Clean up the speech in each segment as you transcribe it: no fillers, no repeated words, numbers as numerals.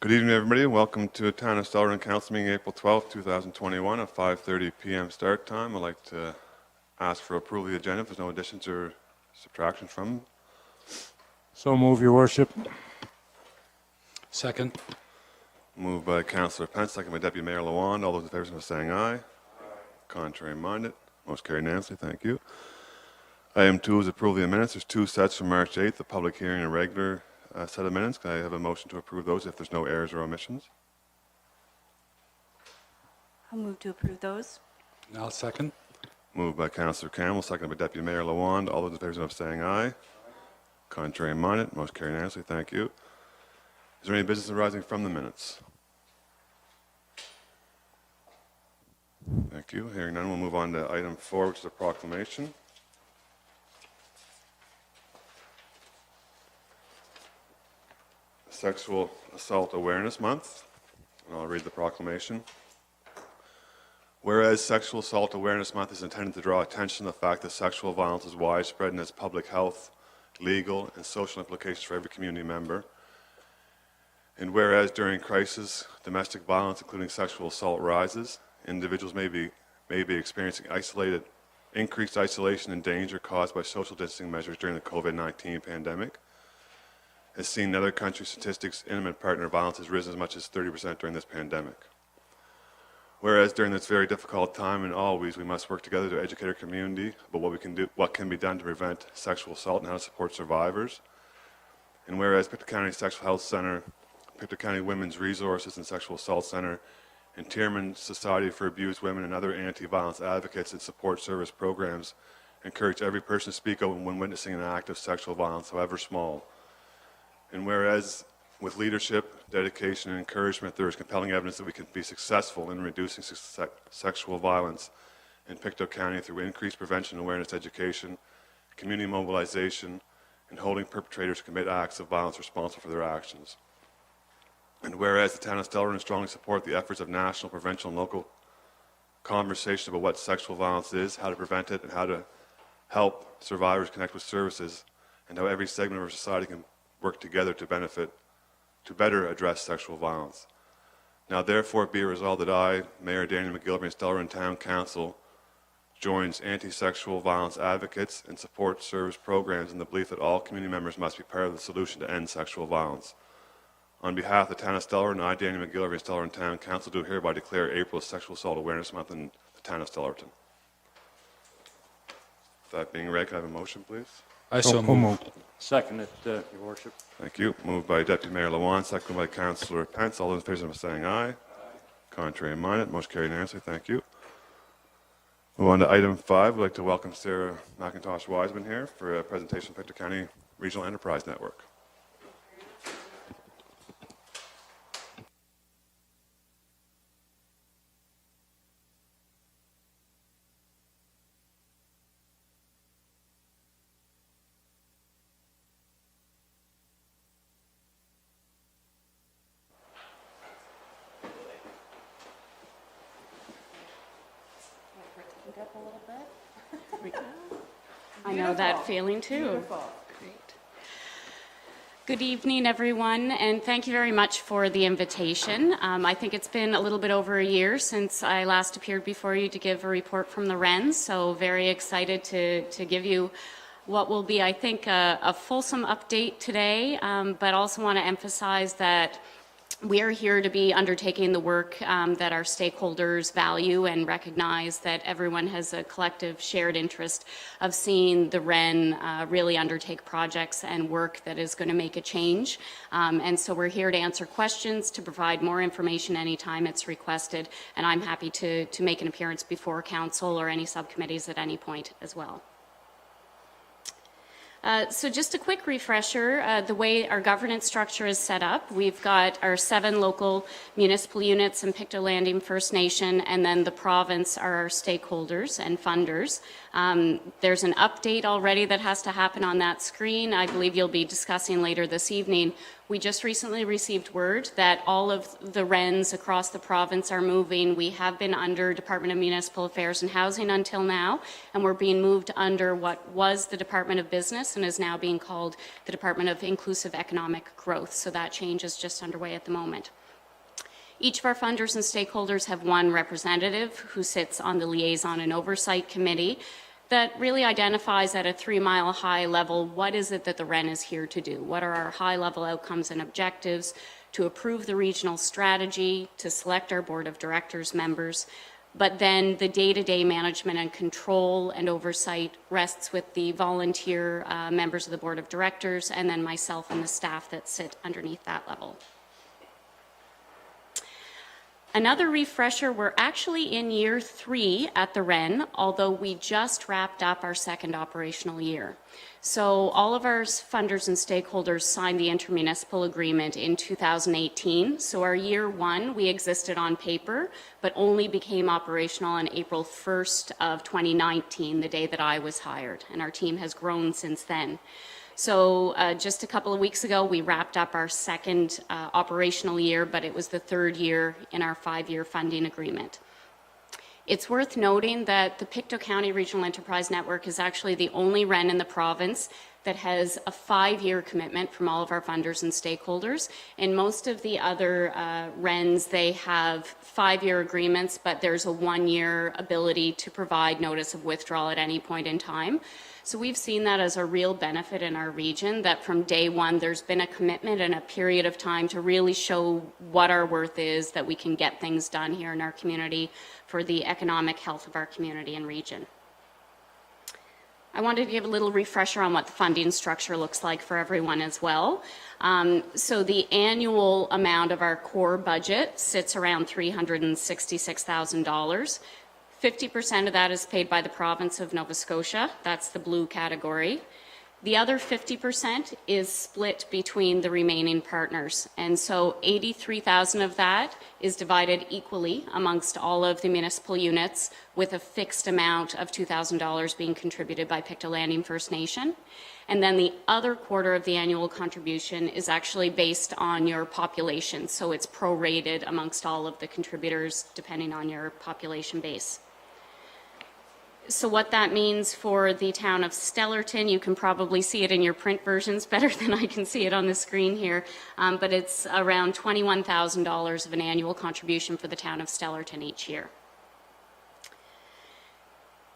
Good evening, everybody, and welcome to Town of Stellarton Council meeting April 12th, 2021 at 5:30 p.m. start time. I'd like to ask for approval of the agenda if there's no additions or subtractions from them. So move, Your Worship. Second. Moved by Councillor Pence, second by Deputy Mayor Lawand. All those in favor of saying aye. Contrary minded. Most carried unanimously. Thank you. Item 2 is approval of the minutes. There's two sets from March 8th, the public hearing and a regular set of minutes. Can I have a motion to approve those if there's no errors or omissions? I'll move to approve those. And I'll second. Moved by Councillor Campbell, seconded by Deputy Mayor Lawand. All those in favor of saying aye. Contrary minded. Most carried unanimously. Thank you. Is there any business arising from the minutes? Thank you. Hearing none, we'll move on to item 4, which is a proclamation. Sexual Assault Awareness Month. And I'll read the proclamation. Whereas Sexual Assault Awareness Month is intended to draw attention to the fact that sexual violence is widespread and has public health, legal, and social implications for every community member. And whereas during crisis, domestic violence, including sexual assault, rises, individuals may be experiencing increased isolation and danger caused by social distancing measures during the COVID-19 pandemic. As seen in other countries' statistics, intimate partner violence has risen as much as 30% during this pandemic. Whereas during this very difficult time and always, we must work together to educate our community about what can be done to prevent sexual assault and how to support survivors. And whereas Pictou County Sexual Health Center, Pictou County Women's Resources and Sexual Assault Center, and Tierman Society for Abused Women and other anti-violence advocates and support service programs encourage every person to speak up when witnessing an act of sexual violence, however small. And whereas with leadership, dedication, and encouragement, there is compelling evidence that we can be successful in reducing sexual violence in Pictou County through increased prevention awareness education, community mobilization, and holding perpetrators to commit acts of violence responsible for their actions. And whereas the Town of Stellarton strongly support the efforts of national, provincial, and local conversation about what sexual violence is, how to prevent it, and how to help survivors connect with services, and how every segment of our society can work together to better address sexual violence. Now therefore be it resolved that I, Mayor Daniel McGillivray, and Stellarton Town Council joins anti-sexual violence advocates and support service programs in the belief that all community members must be part of the solution to end sexual violence. On behalf of the Town of Stellarton, I, Daniel McGillivray, and Stellarton Town Council do hereby declare April as Sexual Assault Awareness Month in the Town of Stellarton. That being read, can I have a motion, please? I so move. Second it, Your Worship. Thank you. Moved by Deputy Mayor Lawand, seconded by Councillor Pence. All those in favor of saying aye. Contrary minded. Most carried unanimously. Thank you. Move on to item 5. We'd like to welcome Sarah McIntosh-Wiseman here for a presentation of Pictou County Regional Enterprise Network. I know that feeling too. Beautiful. Great. Good evening, everyone, and thank you very much for the invitation. I think it's been a little bit over a year since I last appeared before you to give a report from the Wrens, so very excited to give you what will be, I think, a fulsome update today, but also want to emphasize that we are here to be undertaking the work that our stakeholders value and recognize that everyone has a collective shared interest of seeing the Wren really undertake projects and work that is going to make a change. And so we're here to answer questions, to provide more information anytime it's requested, and I'm happy to make an appearance before council or any subcommittees at any point as well. So just a quick refresher, the way our governance structure is set up, we've got our 7 local municipal units in Pictou Landing First Nation, and then the province are our stakeholders and funders. There's an update already that has to happen on that screen. I believe you'll be discussing later this evening We just recently received word that all of the RENs across the province are moving. We have been under Department of Municipal Affairs and Housing until now, and we're being moved under what was the Department of Business and is now being called the Department of Inclusive Economic Growth. So that change is just underway at the moment. Each of our funders and stakeholders have one representative who sits on the Liaison and Oversight Committee that really identifies at a 3-mile high level what is it that the REN is here to do. What are our high-level outcomes and objectives, to approve the regional strategy, to select our board of directors members, but then the day-to-day management and control and oversight rests with the volunteer members of the board of directors and then myself and the staff that sit underneath that level. Another refresher, we're actually in year 3 at the REN, although we just wrapped up our second operational year. So all of our funders and stakeholders signed the intermunicipal agreement in 2018. So our year 1, we existed on paper, but only became operational on April 1st of 2019, the day that I was hired, and our team has grown since then. So just a couple of weeks ago, we wrapped up our second operational year, but it was the 3rd year in our 5-year funding agreement. It's worth noting that the Pictou County Regional Enterprise Network is actually the only REN in the province that has a 5-year commitment from all of our funders and stakeholders. In most of the other RENs, they have 5-year agreements, but there's a 1-year ability to provide notice of withdrawal at any point in time. So we've seen that as a real benefit in our region, that from day one, there's been a commitment and a period of time to really show what our worth is, that we can get things done here in our community for the economic health of our community and region. I wanted to give a little refresher on what the funding structure looks like for everyone as well. So the annual amount of our core budget sits around $366,000. 50% of that is paid by the province of Nova Scotia. That's the blue category. The other 50% is split between the remaining partners. And so 83,000 of that is divided equally amongst all of the municipal units, with a fixed amount of $2,000 being contributed by Pictou Landing First Nation. And then the other quarter of the annual contribution is actually based on your population. So it's prorated amongst all of the contributors depending on your population base. So what that means for the town of Stellarton, you can probably see it in your print versions better than I can see it on the screen here, but it's around $21,000 of an annual contribution for the town of Stellarton each year.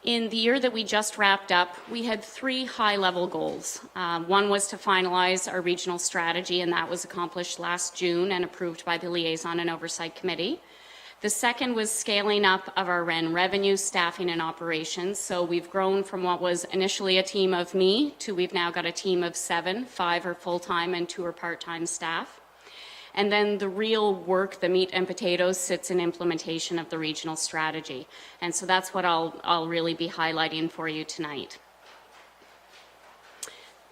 In the year that we just wrapped up, we had 3 high-level goals. One was to finalize our regional strategy, and that was accomplished last June and approved by the Liaison and Oversight Committee. The second was scaling up of our REN revenue, staffing, and operations. So we've grown from what was initially a team of me to we've now got a team of 7, 5 are full-time and 2 are part-time staff. And then the real work, the meat and potatoes, sits in implementation of the regional strategy. And so that's what I'll really be highlighting for you tonight.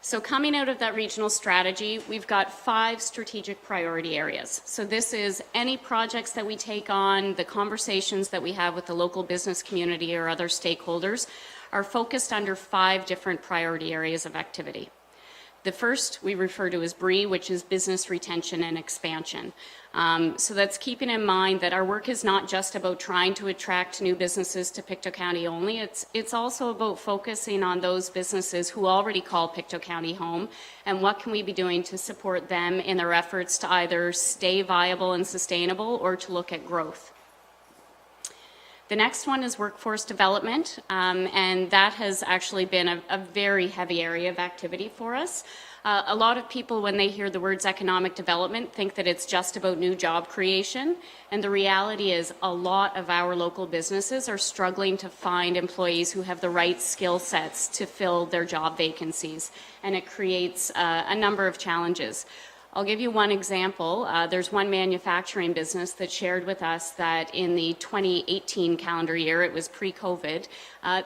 So coming out of that regional strategy, we've got 5 strategic priority areas. So this is any projects that we take on, the conversations that we have with the local business community or other stakeholders are focused under 5 different priority areas of activity. The first we refer to as BRE, which is business retention and expansion. So that's keeping in mind that our work is not just about trying to attract new businesses to Pictou County only. It's also about focusing on those businesses who already call Pictou County home, and what can we be doing to support them in their efforts to either stay viable and sustainable or to look at growth. The next one is workforce development, and that has actually been a very heavy area of activity for us. A lot of people, when they hear the words economic development, think that it's just about new job creation, and the reality is a lot of our local businesses are struggling to find employees who have the right skill sets to fill their job vacancies, and it creates a number of challenges. I'll give you one example. There's one manufacturing business that shared with us that in the 2018 calendar year, it was pre-COVID,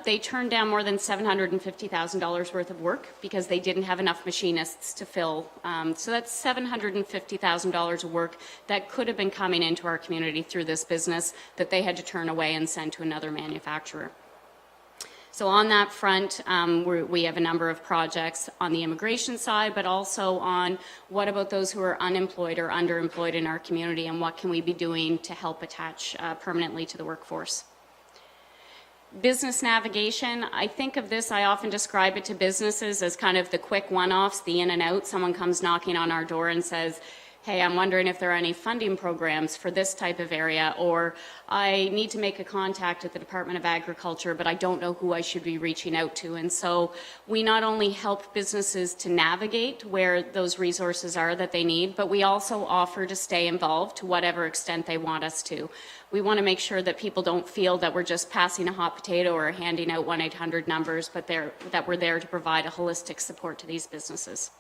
they turned down more than $750,000 worth of work because they didn't have enough machinists to fill. So that's $750,000 of work that could have been coming into our community through this business that they had to turn away and send to another manufacturer. So on that front, we have a number of projects on the immigration side, but also on what about those who are unemployed or underemployed in our community, and what can we be doing to help attach permanently to the workforce. Business navigation, I think of this, I often describe it to businesses as kind of the quick one-offs, the in and out. Someone comes knocking on our door and says, hey, I'm wondering if there are any funding programs for this type of area, or I need to make a contact at the Department of Agriculture, but I don't know who I should be reaching out to. And so we not only help businesses to navigate where those resources are that they need, but we also offer to stay involved to whatever extent they want us to. We want to make sure that people don't feel that we're just passing a hot potato or handing out 1-800 numbers, but that we're there to provide a holistic support to these businesses.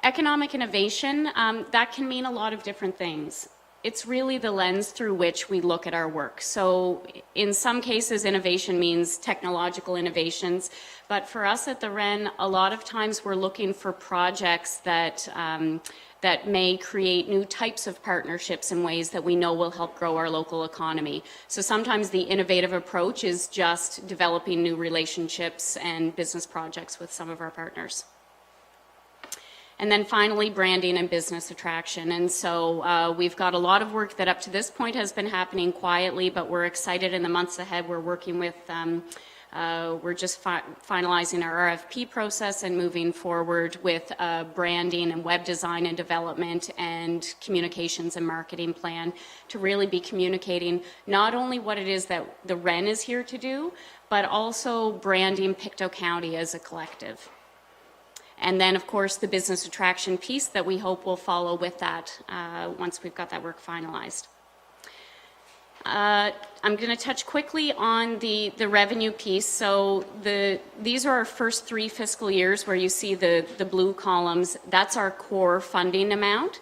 Economic innovation, that can mean a lot of different things. It's really the lens through which we look at our work. So in some cases, innovation means technological innovations, but for us at the REN, a lot of times we're looking for projects that that may create new types of partnerships in ways that we know will help grow our local economy. So sometimes the innovative approach is just developing new relationships and business projects with some of our partners. And then finally, branding and business attraction. And so we've got a lot of work that up to this point has been happening quietly, but we're excited in the months ahead. We're working with, we're just finalizing our RFP process and moving forward with branding and web design and development and communications and marketing plan to really be communicating not only what it is that the REN is here to do, but also branding Pictou County as a collective. And then, of course, the business attraction piece that we hope will follow with that once we've got that work finalized. I'm going to touch quickly on the revenue piece. So these are our first 3 fiscal years where you see the blue columns. That's our core funding amount.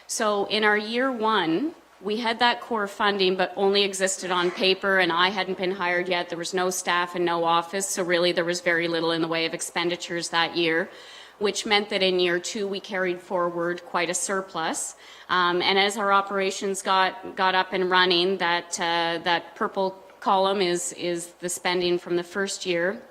So in our year 1, we had that core funding, but only existed on paper, and I hadn't been hired yet. There was no staff and no office, so really there was very little in the way of expenditures that year, which meant that in year 2 we carried forward quite a surplus. And as our operations got up and running, that purple column is the spending from the first year.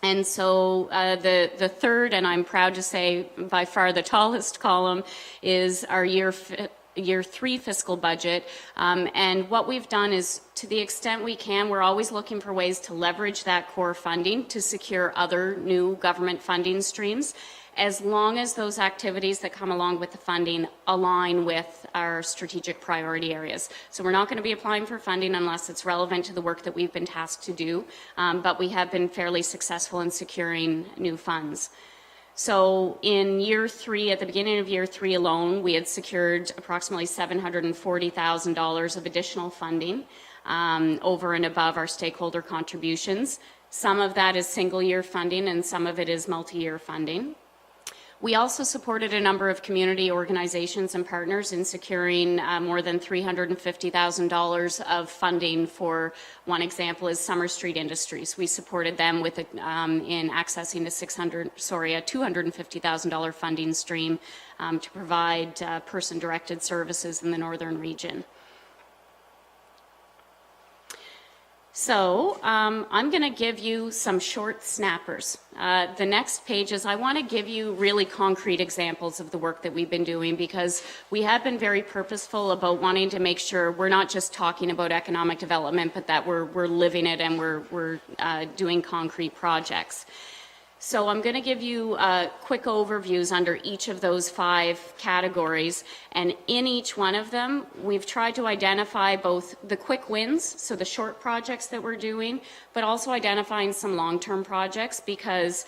And so the third, and I'm proud to say by far the tallest column, is our year 3 fiscal budget. And what we've done is, to the extent we can, we're always looking for ways to leverage that core funding to secure other new government funding streams, as long as those activities that come along with the funding align with our strategic priority areas. So we're not going to be applying for funding unless it's relevant to the work that we've been tasked to do, but we have been fairly successful in securing new funds. So in year 3, at the beginning of year 3 alone, we had secured approximately $740,000 of additional funding over and above our stakeholder contributions. Some of that is single-year funding and some of it is multi-year funding. We also supported a number of community organizations and partners in securing more than $350,000 of funding. For one example is Summer Street Industries. We supported them with in accessing a $250,000 funding stream to provide person-directed services in the northern region. So I'm going to give you some short snappers. The next pages, I want to give you really concrete examples of the work that we've been doing, because we have been very purposeful about wanting to make sure we're not just talking about economic development, but that we're living it and we're doing concrete projects. So I'm going to give you quick overviews under each of those 5 categories, and in each one of them we've tried to identify both the quick wins, so the short projects that we're doing, but also identifying some long-term projects, because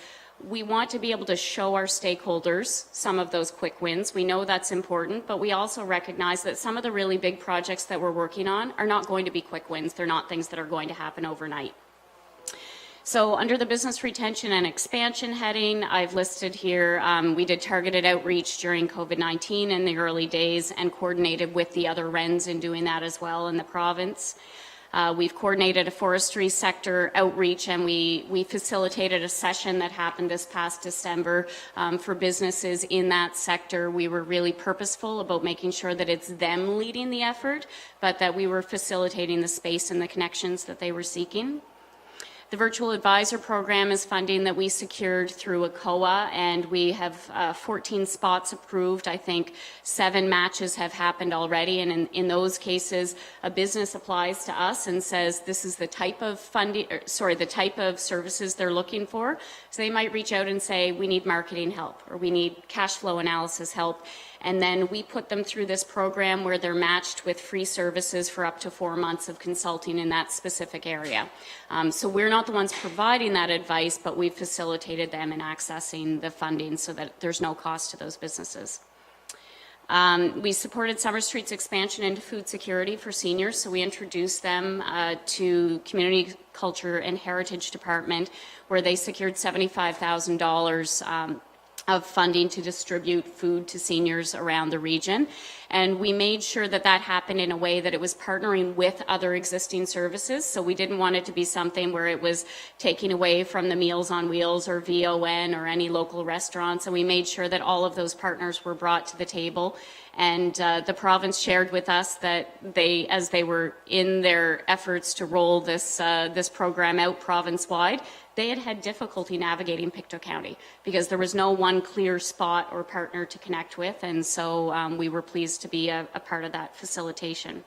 we want to be able to show our stakeholders some of those quick wins. We know that's important, but we also recognize that some of the really big projects that we're working on are not going to be quick wins. They're not things that are going to happen overnight. So under the business retention and expansion heading, I've listed here, we did targeted outreach during COVID-19 in the early days and coordinated with the other RENs in doing that as well in the province. We've coordinated a forestry sector outreach, and we facilitated a session that happened this past December for businesses in that sector. We were really purposeful about making sure that it's them leading the effort, but that we were facilitating the space and the connections that they were seeking. The Virtual Advisor Program is funding that we secured through a COA, and we have 14 spots approved. I think 7 matches have happened already, and in those cases, a business applies to us and says this is the type of the type of services they're looking for. So they might reach out and say, we need marketing help, or we need cash flow analysis help. And then we put them through this program where they're matched with free services for up to 4 months of consulting in that specific area. So we're not the ones providing that advice, but we've facilitated them in accessing the funding so that there's no cost to those businesses. We supported Summer Street's expansion into food security for seniors, so we introduced them to Community Culture and Heritage Department, where they secured $75,000 of funding to distribute food to seniors around the region. And we made sure that that happened in a way that it was partnering with other existing services. So we didn't want it to be something where it was taking away from the Meals on Wheels or VON or any local restaurants. And we made sure that all of those partners were brought to the table. And the province shared with us that they, as they were in their efforts to roll this program out province-wide, they had difficulty navigating Pictou County because there was no one clear spot or partner to connect with, and so we were pleased to be a part of that facilitation.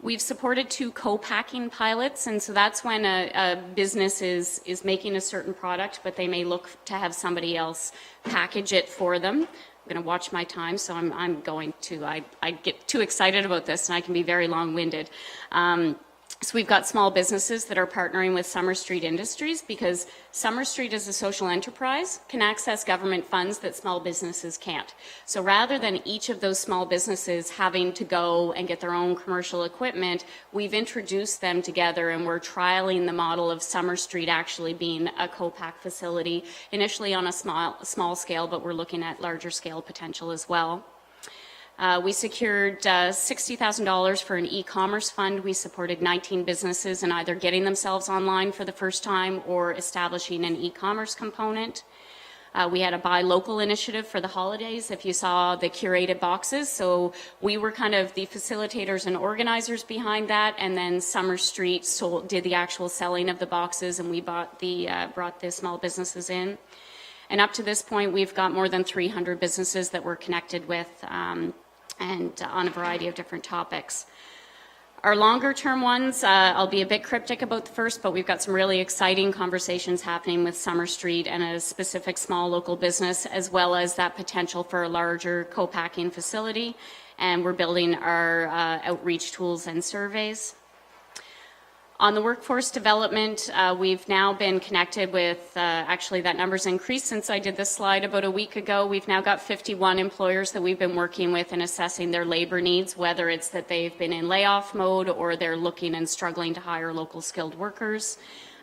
We've supported 2 co-packing pilots, and so that's when a business is making a certain product, but they may look to have somebody else package it for them. I'm going to watch my time, so I'm going to, I get too excited about this, and I can be very long-winded. So we've got small businesses that are partnering with Summer Street Industries because Summer Street as a social enterprise can access government funds that small businesses can't. So rather than each of those small businesses having to go and get their own commercial equipment, we've introduced them together and we're trialing the model of Summer Street actually being a co-pack facility, initially on a small scale, but we're looking at larger scale potential as well. We secured $60,000 for an e-commerce fund. We supported 19 businesses in either getting themselves online for the first time or establishing an e-commerce component. We had a buy local initiative for the holidays, if you saw the curated boxes. So we were kind of the facilitators and organizers behind that, and then Summer Street did the actual selling of the boxes, and we brought the small businesses in. And up to this point, we've got more than 300 businesses that we're connected with, and on a variety of different topics. Our longer term ones, I'll be a bit cryptic about the first, but we've got some really exciting conversations happening with Summer Street and a specific small local business, as well as that potential for a larger co-packing facility. And we're building our outreach tools and surveys. On the workforce development, we've now been connected with, actually that number's increased since I did this slide about a week ago. We've now got 51 employers that we've been working with in assessing their labor needs, whether it's that they've been in layoff mode or they're looking and struggling to hire local skilled workers.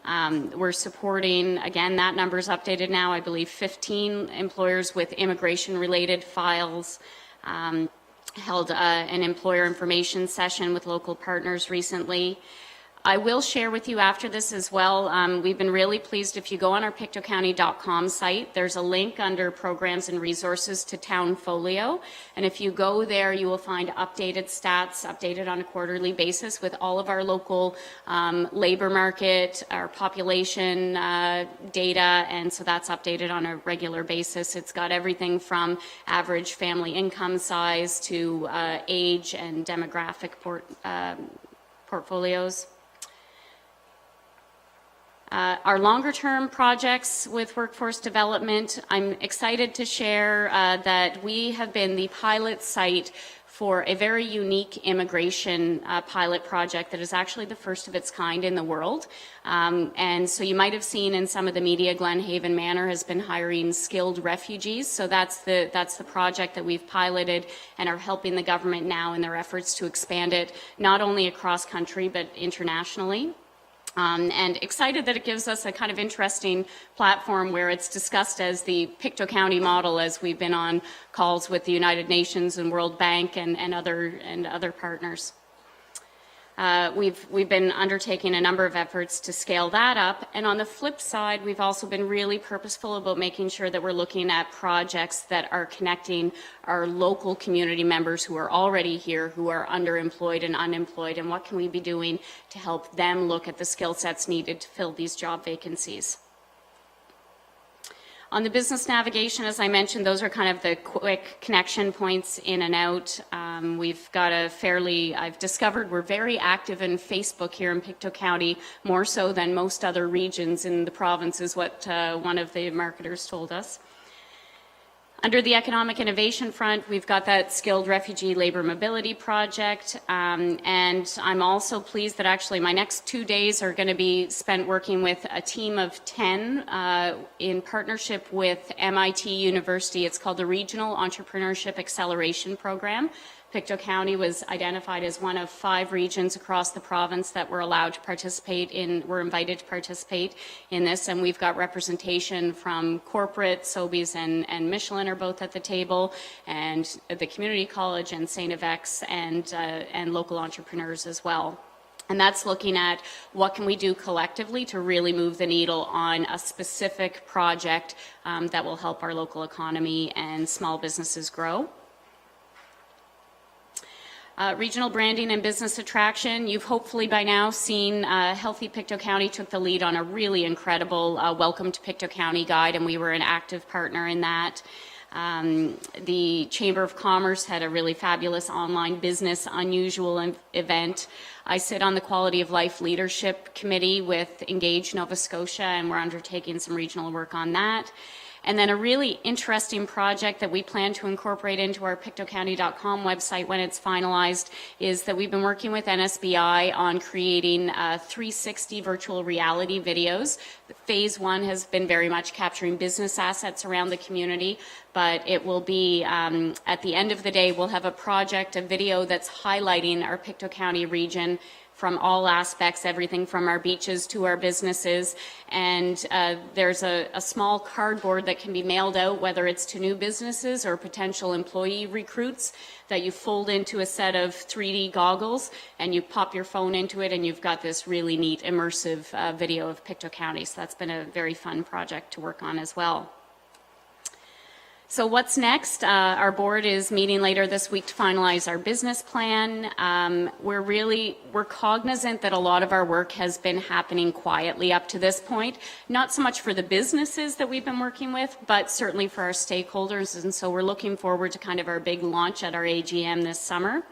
We're supporting, again, that number's updated now, I believe 15 employers with immigration-related files. Held an employer information session with local partners recently. I will share with you after this as well. We've been really pleased. If you go on our pictoucounty.com site, there's a link under programs and resources to Town Folio. And if you go there, you will find updated stats, updated on a quarterly basis with all of our local labor market, our population data. And so that's updated on a regular basis. It's got everything from average family income size to age and demographic portfolios. Our longer term projects with workforce development, I'm excited to share that we have been the pilot site for a very unique immigration pilot project that is actually the first of its kind in the world. And so you might have seen in some of the media, Glenhaven Manor has been hiring skilled refugees. So that's the project that we've piloted and are helping the government now in their efforts to expand it, not only across country, but internationally. And excited that it gives us a kind of interesting platform where it's discussed as the Pictou County model, as we've been on calls with the United Nations and World Bank and other partners. We've been undertaking a number of efforts to scale that up. And on the flip side, we've also been really purposeful about making sure that we're looking at projects that are connecting our local community members who are already here, who are underemployed and unemployed, and what can we be doing to help them look at the skill sets needed to fill these job vacancies. On the business navigation, as I mentioned, those are kind of the quick connection points in and out. We've got I've discovered we're very active in Facebook here in Pictou County, more so than most other regions in the province, is what one of the marketers told us. Under the economic innovation front, we've got that skilled refugee labor mobility project, and I'm also pleased that actually my next 2 days are going to be spent working with a team of 10 in partnership with MIT University. It's called the Regional Entrepreneurship Acceleration Program. Pictou County was identified as one of 5 regions across the province that were allowed to participate were invited to participate in this, and we've got representation from corporate, Sobeys and Michelin are both at the table, and the community college and St. Yves and local entrepreneurs as well. And that's looking at what can we do collectively to really move the needle on a specific project that will help our local economy and small businesses grow. Regional branding and business attraction. You've hopefully by now seen Healthy Pictou County took the lead on a really incredible Welcome to Pictou County guide, and we were an active partner in that. The Chamber of Commerce had a really fabulous online business unusual event. I sit on the Quality of Life Leadership Committee with Engage Nova Scotia, and we're undertaking some regional work on that. And then a really interesting project that we plan to incorporate into our pictoucounty.com website when it's finalized is that we've been working with NSBI on creating 360 virtual reality videos. Phase 1 has been very much capturing business assets around the community, but it will be, at the end of the day, we'll have a video that's highlighting our Pictou County region from all aspects, everything from our beaches to our businesses. And there's a small cardboard that can be mailed out, whether it's to new businesses or potential employee recruits, that you fold into a set of 3D goggles and you pop your phone into it, and you've got this really neat immersive video of Pictou County. So that's been a very fun project to work on as well. So what's next? Our board is meeting later this week to finalize our business plan. We're cognizant that a lot of our work has been happening quietly up to this point, not so much for the businesses that we've been working with, but certainly for our stakeholders. And so we're looking forward to kind of our big launch at our AGM this summer.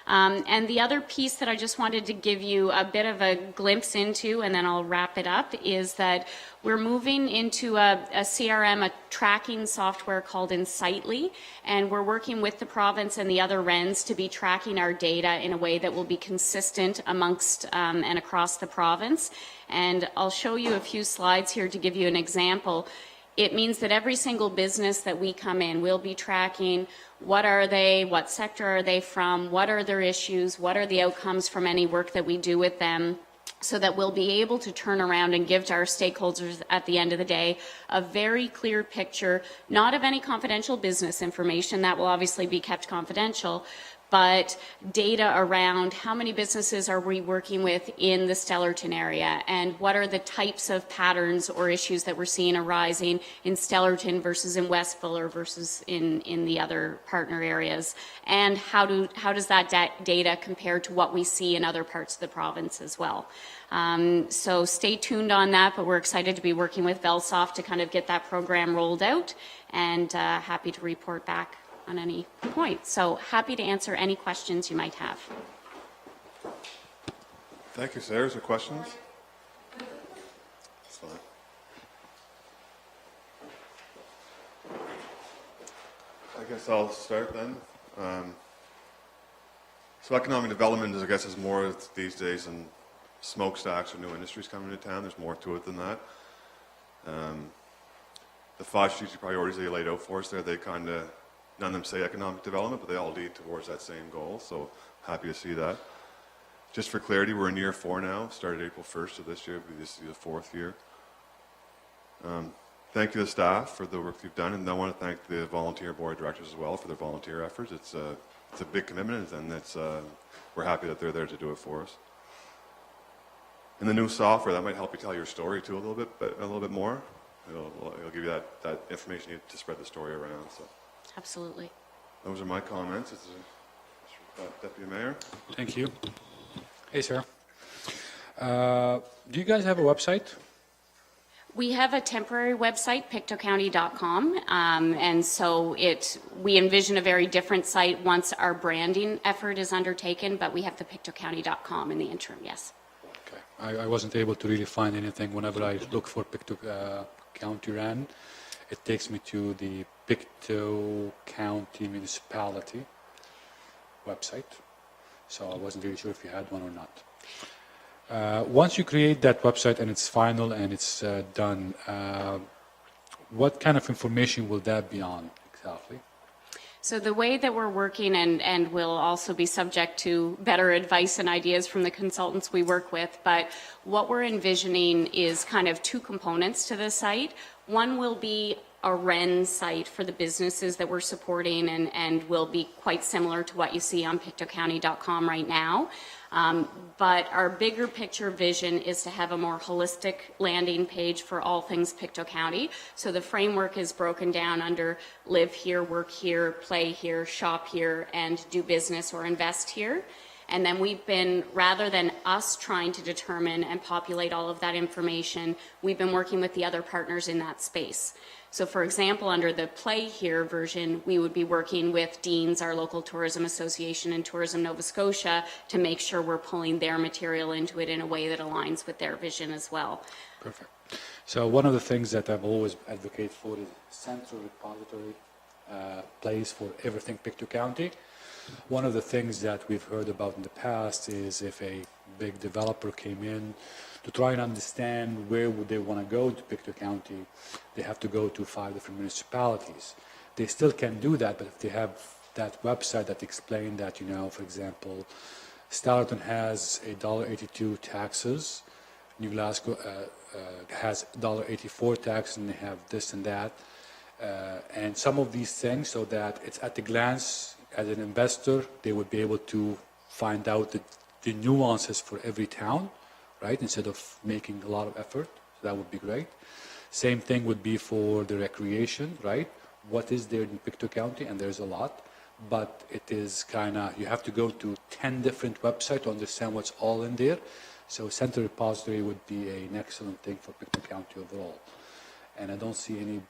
And the other piece that I just wanted to give you a bit of a glimpse into, and then I'll wrap it up, is that we're moving into a CRM, a tracking software called Insightly, and we're working with the province and the other RENs to be tracking our data in a way that will be consistent amongst and across the province. And I'll show you a few slides here to give you an example. It means that every single business that we come in, we'll be tracking what are they, what sector are they from, what are their issues, what are the outcomes from any work that we do with them, so that we'll be able to turn around and give to our stakeholders at the end of the day a very clear picture, not of any confidential business information, that will obviously be kept confidential, but data around how many businesses are we working with in the Stellarton area, and what are the types of patterns or issues that we're seeing arising in Stellarton versus in Westville or versus in the other partner areas, and how does that data compare to what we see in other parts of the province as well. So stay tuned on that, but we're excited to be working with Velsoft to kind of get that program rolled out, and happy to report back on any point. So happy to answer any questions you might have. Thank you, Sarah. Is there questions? That's fine. I guess I'll start then. So economic development, I guess, is more these days than smokestacks or new industries coming into town. There's more to it than that. The 5 strategic priorities that you laid out for us there, they kind of, none of them say economic development, but they all lead towards that same goal, so happy to see that. Just for clarity, we're in year 4 now, started April 1st of this year, but this is the 4th year. Thank you to the staff for the work you've done, and I want to thank the volunteer board of directors as well for their volunteer efforts. It's a big commitment, and we're happy that they're there to do it for us. in the new software, that might help you tell your story too a little bit more. It'll give you that information you need to spread the story around. So Absolutely. those are my comments. Deputy Mayor. Thank you. Hey, Sarah. Do you guys have a website? We have a temporary website, pictocounty.com, and so we envision a very different site once our branding effort is undertaken, but we have the pictocounty.com in the interim, yes. Okay. I wasn't able to really find anything. Whenever I look for Pictou County RAN, it takes me to the Pictou County Municipality website. So I wasn't really sure if you had one or not. Once you create that website and it's final and it's done, what kind of information will that be on exactly? So the way that we're working, and will also be subject to better advice and ideas from the consultants we work with, but what we're envisioning is kind of two components to the site. One will be a REN site for the businesses that we're supporting and will be quite similar to what you see on pictocounty.com right now. But our bigger picture vision is to have a more holistic landing page for all things Pictou County. So the framework is broken down under live here, work here, play here, shop here, and do business or invest here. And then we've been, rather than us trying to determine and populate all of that information, we've been working with the other partners in that space. So for example, under the Play Here version, we would be working with Deans, our local tourism association, and Tourism Nova Scotia to make sure we're pulling their material into it in a way that aligns with their vision as well. Perfect. So one of the things that I've always advocated for is central repository place for everything Pictou County. One of the things that we've heard about in the past is if a big developer came in to try and understand where would they want to go to Pictou County, they have to go to 5 different municipalities. They still can do that, but if they have that website that explains that, for example, Stellarton has $1.82 taxes, New Glasgow has $1.84 tax, and they have this and that, and some of these things, so that it's at a glance. As an investor, they would be able to find out the nuances for every town, right? Instead of making a lot of effort, so that would be great. Same thing would be for the recreation, right? What is there in Pictou County? And there's a lot, but it is kind of, you have to go to 10 different websites to understand what's all in there. So Central Repository would be an excellent thing for Pictou County overall. And I don't see any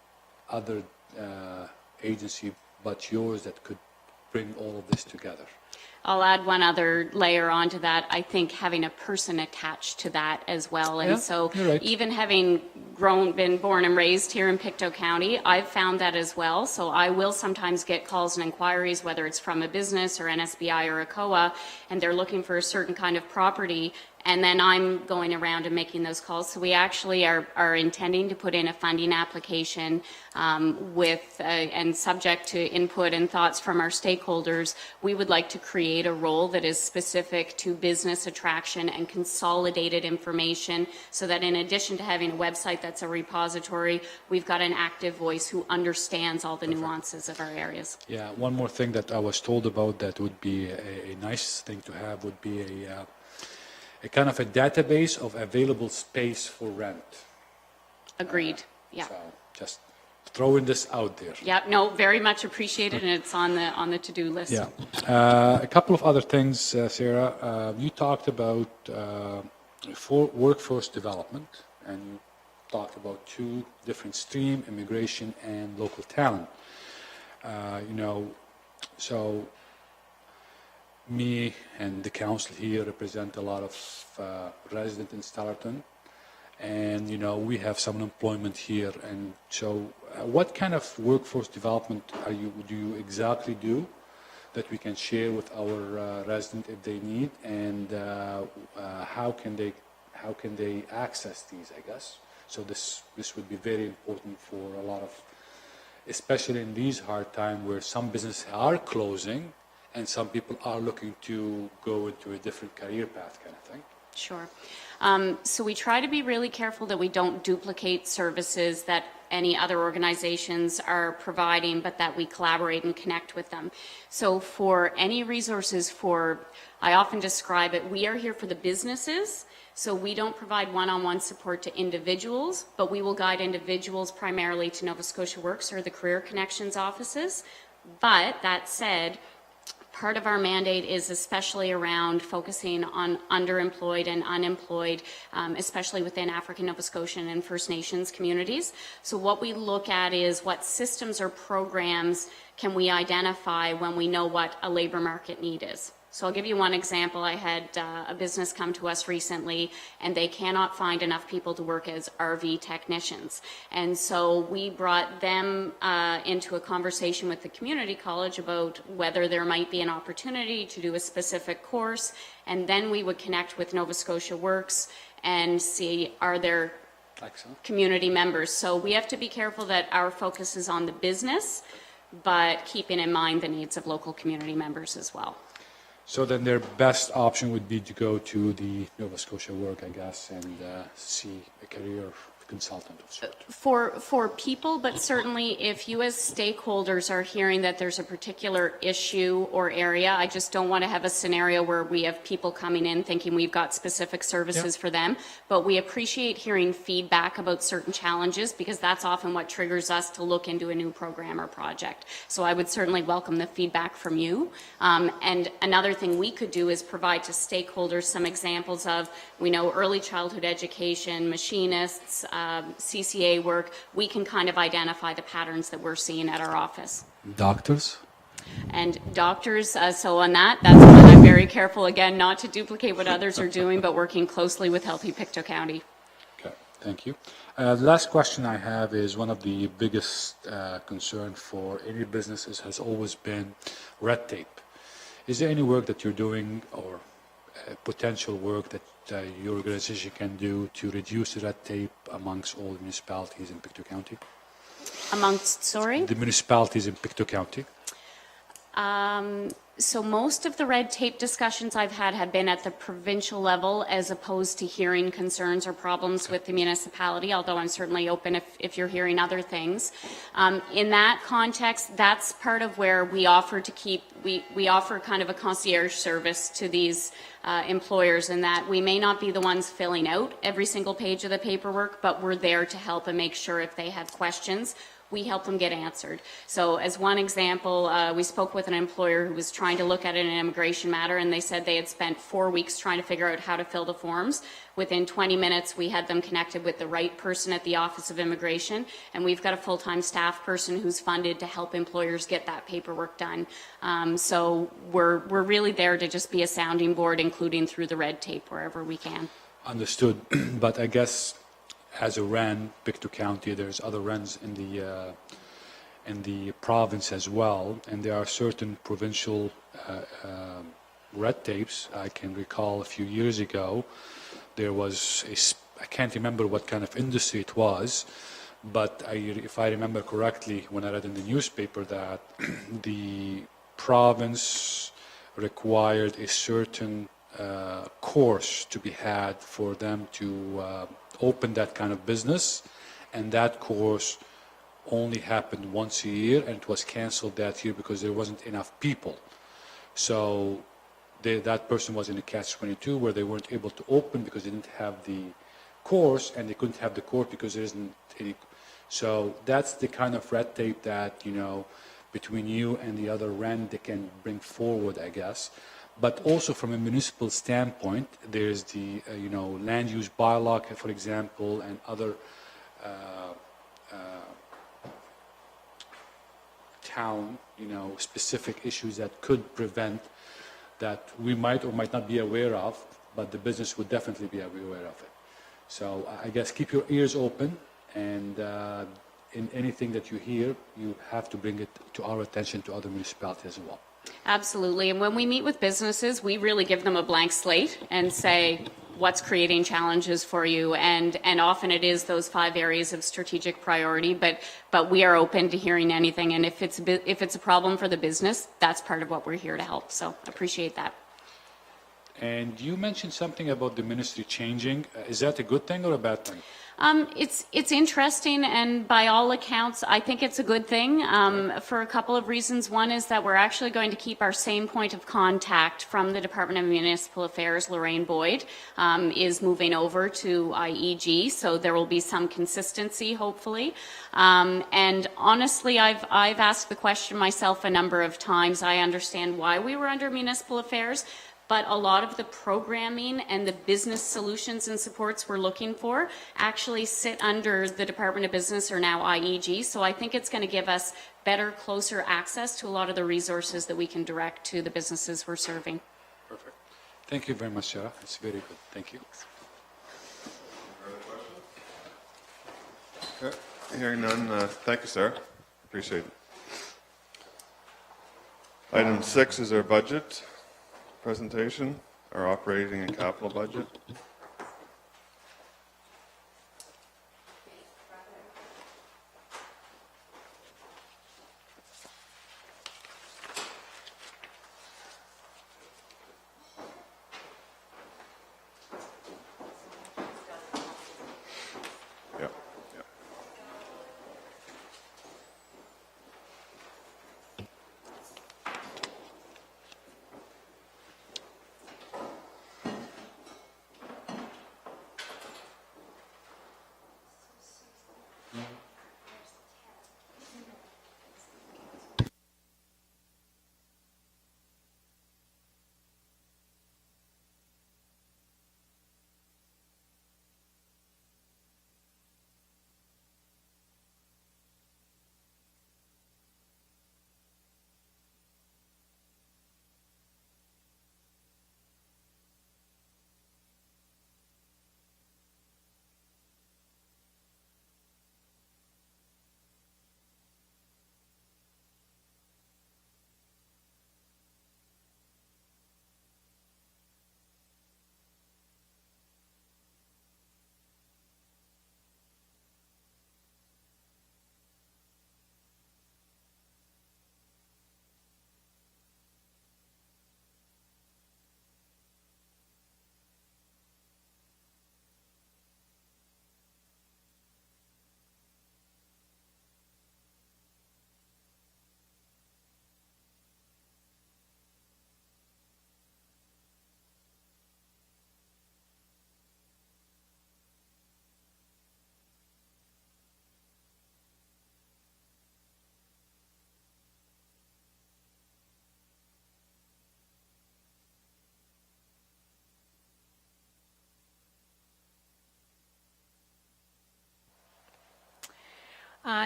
other agency but yours that could bring all of this together. I'll add one other layer onto that. I think having a person attached to that as well. And so right. Even having been born and raised here in Pictou County, I've found that as well. So I will sometimes get calls and inquiries, whether it's from a business or an SBI or a COA, and they're looking for a certain kind of property. And then I'm going around and making those calls. So we actually are intending to put in a funding application and subject to input and thoughts from our stakeholders. We would like to create a role that is specific to business attraction and consolidated information, so that in addition to having a website that's a repository, we've got an active voice who understands all the nuances of our areas. Yeah, one more thing that I was told about that would be a nice thing to have would be a kind of a database of available space for rent. Agreed. Yeah. So just throwing this out there. Yeah. No, very much appreciated, and it's on the to-do list. Yeah. A couple of other things, Sarah. You talked about for workforce development, and you talked about 2 different streams: immigration and local talent. So me and the council here represent a lot of residents in Stellarton, and we have some employment here. And so, what kind of workforce development do you exactly do that we can share with our residents if they need, and how can they access these? I guess so. This would be very important for a lot of, especially in these hard times where some businesses are closing. And some people are looking to go into a different career path, kind of thing. Sure. So we try to be really careful that we don't duplicate services that any other organizations are providing, but that we collaborate and connect with them. So for any resources I often describe it, we are here for the businesses. So we don't provide one-on-one support to individuals, but we will guide individuals primarily to Nova Scotia Works or the Career Connections offices. But that said, part of our mandate is especially around focusing on underemployed and unemployed, especially within African, Nova Scotian, and First Nations communities. So what we look at is what systems or programs can we identify when we know what a labor market need is. So I'll give you one example. I had a business come to us recently, and they cannot find enough people to work as RV technicians. And so we brought them into a conversation with the community college about whether there might be an opportunity to do a specific course, and then we would connect with Nova Scotia Works and see, are there community members? So we have to be careful that our focus is on the business, but keeping in mind the needs of local community members as well. So then their best option would be to go to the Nova Scotia Work, I guess, and see a career consultant of sorts. For people, but certainly if you as stakeholders are hearing that there's a particular issue or area, I just don't want to have a scenario where we have people coming in thinking we've got specific services for them, but we appreciate hearing feedback about certain challenges because that's often what triggers us to look into a new program or project. So I would certainly welcome the feedback from you. And another thing we could do is provide to stakeholders some examples of, we know early childhood education, machinists, CCA work, we can kind of identify the patterns that we're seeing at our office. Doctors? And doctors, so on that's when I'm very careful, again, not to duplicate what others are doing, but working closely with Healthy Pictou County. Okay, thank you. The last question I have is one of the biggest concern for any businesses has always been red tape. Is there any work that you're doing or potential work that your organization can do to reduce the red tape amongst all the municipalities in Pictou County? Amongst, sorry? The municipalities in Pictou County. So most of the red tape discussions I've had have been at the provincial level as opposed to hearing concerns or problems with the municipality, although I'm certainly open if you're hearing other things. In that context, that's part of where we offer we offer kind of a concierge service to these employers in that we may not be the ones filling out every single page of the paperwork, but we're there to help and make sure if they have questions, we help them get answered. So as one example, we spoke with an employer who was trying to look at an immigration matter, and they said they had spent 4 weeks trying to figure out how to fill the forms. Within 20 minutes, we had them connected with the right person at the Office of Immigration, and we've got a full-time staff person who's funded to help employers get that paperwork done. So we're really there to just be a sounding board, including through the red tape wherever we can. Understood. But I guess as a RAN, Pictou County, there's other RANs in the province as well, and there are certain provincial red tapes. I can recall a few years ago, there was I can't remember what kind of industry it was, but if I remember correctly, when I read in the newspaper that the province required a certain course to be had for them to open that kind of business, and that course only happened once a year, and it was canceled that year because there wasn't enough people. So that person was in a catch-22 where they weren't able to open because they didn't have the course, and they couldn't have the course because there isn't any. So that's the kind of red tape that, between you and the other RAN they can bring forward, I guess. But also from a municipal standpoint, there's the land use bylaw, for example, and other town specific issues that could prevent that we might or might not be aware of, but the business would definitely be aware of it. So I guess keep your ears open, and in anything that you hear, you have to bring it to our attention, to other municipalities as well. Absolutely. And when we meet with businesses, we really give them a blank slate and say, what's creating challenges for you? And often it is those 5 areas of strategic priority, but we are open to hearing anything. And if it's a problem for the business, that's part of what we're here to help. So appreciate that. And you mentioned something about the ministry changing. Is that a good thing or a bad thing? It's interesting, and by all accounts, I think it's a good thing for a couple of reasons. One is that we're actually going to keep our same point of contact from the Department of Municipal Affairs. Lorraine Boyd is moving over to IEG, so there will be some consistency, hopefully. And honestly, I've asked the question myself a number of times. I understand why we were under Municipal Affairs, but a lot of the programming and the business solutions and supports we're looking for actually sit under the Department of Business, or now IEG. So I think it's going to give us better, closer access to a lot of the resources that we can direct to the businesses we're serving. Perfect. Thank you very much, Sarah. It's very good. Thank you. Okay. Hearing none, thank you, Sarah. Appreciate it. Item 6 is our budget presentation, our operating and capital budget. Yep, yep.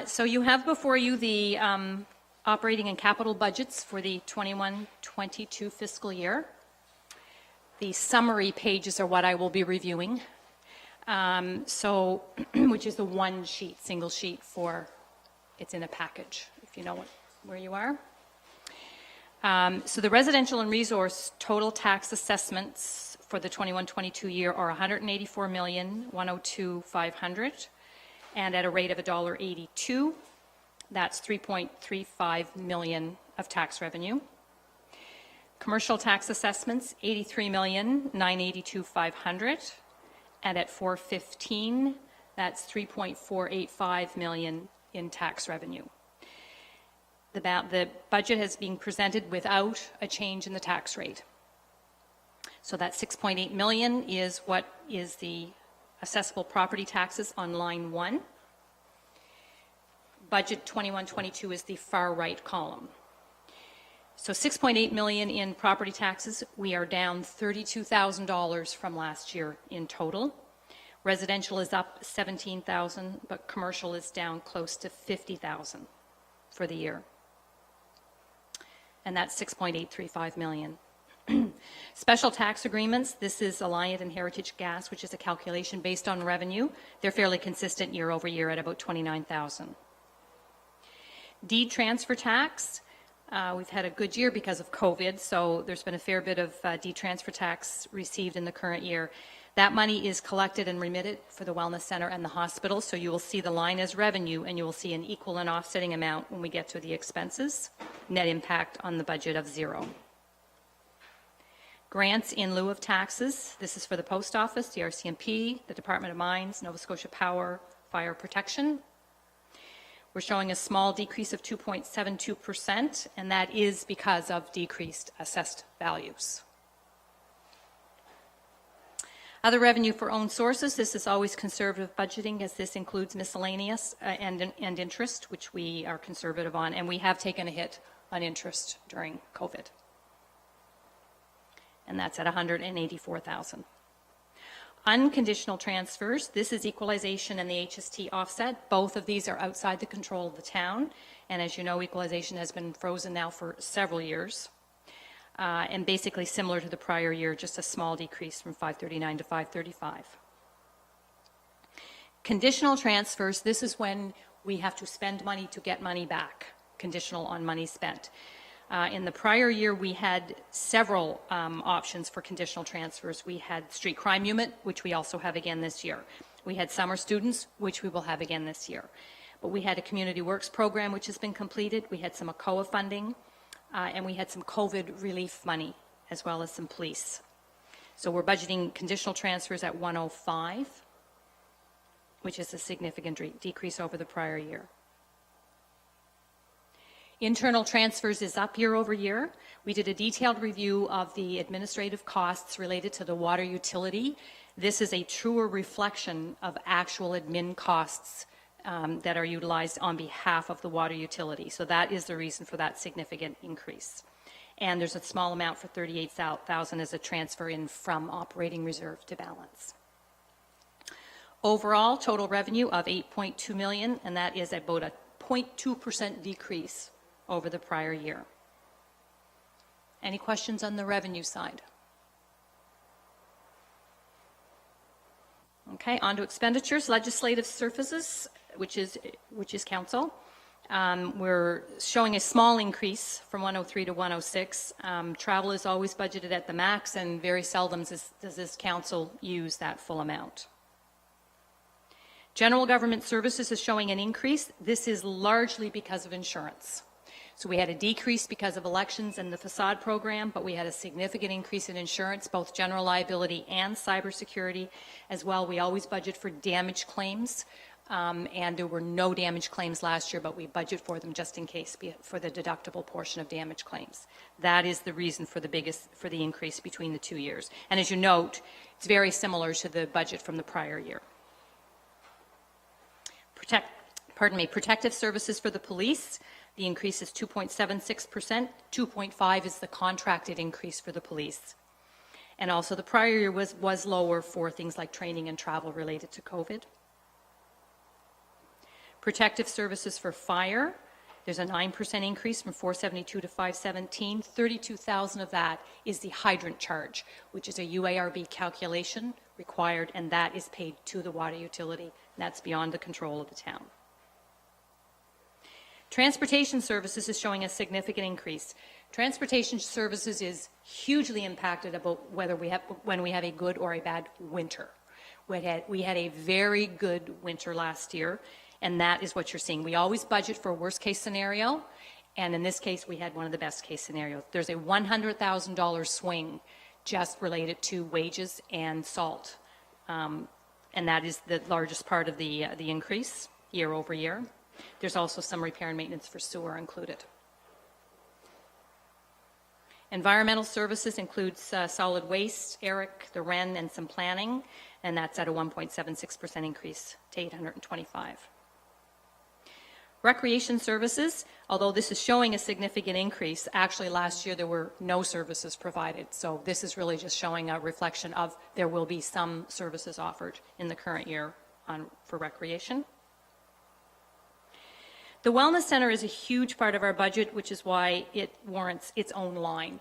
So you have before you the operating and capital budgets for the 21-22 fiscal year. The summary pages are what I will be reviewing. Which is the one sheet, single sheet for, it's in a package, if you know where you are. So the residential and resource total tax assessments for the 21-22 year are $184,102,500, and at a rate of $1.82, that's $3.35 million of tax revenue. Commercial tax assessments, $83,982,500, and at $4.15, that's $3.485 million in tax revenue. The budget has been presented without a change in the tax rate. So that $6.8 million is what is the assessable property taxes on line 1. Budget 21-22 is the far right column. So $6.8 million in property taxes. We are down $32,000 from last year in total. Residential is up $17,000, but commercial is down close to $50,000 for the year. And that's $6.835 million. Special tax agreements, this is Alliant and Heritage Gas, which is a calculation based on revenue. They're fairly consistent year over year at about $29,000. Deed transfer tax, we've had a good year because of COVID, so there's been a fair bit of deed transfer tax received in the current year. That money is collected and remitted for the Wellness Center and the hospital, so you will see the line as revenue, and you will see an equal and offsetting amount when we get to the expenses. Net impact on the budget of 0. Grants in lieu of taxes, this is for the Post Office, the RCMP, the Department of Mines, Nova Scotia Power, Fire Protection. We're showing a small decrease of 2.72%, and that is because of decreased assessed values. Other revenue for own sources, this is always conservative budgeting, as this includes miscellaneous and interest, which we are conservative on, and we have taken a hit on interest during COVID. And that's at $184,000. Unconditional transfers, this is equalization and the HST offset. Both of these are outside the control of the town, and as you know, equalization has been frozen now for several years. And basically similar to the prior year, just a small decrease from 539 to 535. Conditional transfers, this is when we have to spend money to get money back, conditional on money spent. In the prior year, we had several options for conditional transfers. We had street crime unit, which we also have again this year. We had summer students, which we will have again this year. But we had a community works program, which has been completed. We had some ACOA funding. And we had some COVID relief money, as well as some police. So we're budgeting conditional transfers at 105, which is a significant decrease over the prior year. Internal transfers is up year over year. We did a detailed review of the administrative costs related to the water utility. This is a truer reflection of actual admin costs that are utilized on behalf of the water utility. So that is the reason for that significant increase. And there's a small amount for $38,000 as a transfer in from operating reserve to balance. Overall, total revenue of $8.2 million, and that is about a 0.2% decrease over the prior year. Any questions on the revenue side? Okay, on to expenditures. Legislative services, which is council. We're showing a small increase from 103 to 106. Travel is always budgeted at the max, and very seldom does this council use that full amount. General government services is showing an increase. This is largely because of insurance. So we had a decrease because of elections and the facade program, but we had a significant increase in insurance, both general liability and cybersecurity. As well, we always budget for damage claims, and there were no damage claims last year, but we budget for them just in case for the deductible portion of damage claims. That is the reason for the increase between the 2 years. And as you note, it's very similar to the budget from the prior year. Protective services for the police. The increase is 2.76%. 2.5 is the contracted increase for the police. And also the prior year was lower for things like training and travel related to COVID. Protective services for fire. There's a 9% increase from 472 to 517. 32,000 of that is the hydrant charge, which is a UARB calculation required, and that is paid to the water utility. That's beyond the control of the town. Transportation services is showing a significant increase. Transportation services is hugely impacted about when we have a good or a bad winter. We had a very good winter last year, and that is what you're seeing. We always budget for a worst case scenario, and in this case, we had one of the best case scenarios. There's a $100,000 swing just related to wages and salt, and that is the largest part of the increase year over year. There's also some repair and maintenance for sewer included. Environmental services includes solid waste, ERIC, the REN, and some planning, and that's at a 1.76% increase to 825. Recreation services, although this is showing a significant increase, actually last year there were no services provided. So this is really just showing a reflection of there will be some services offered in the current year for recreation. The Wellness Center is a huge part of our budget, which is why it warrants its own line.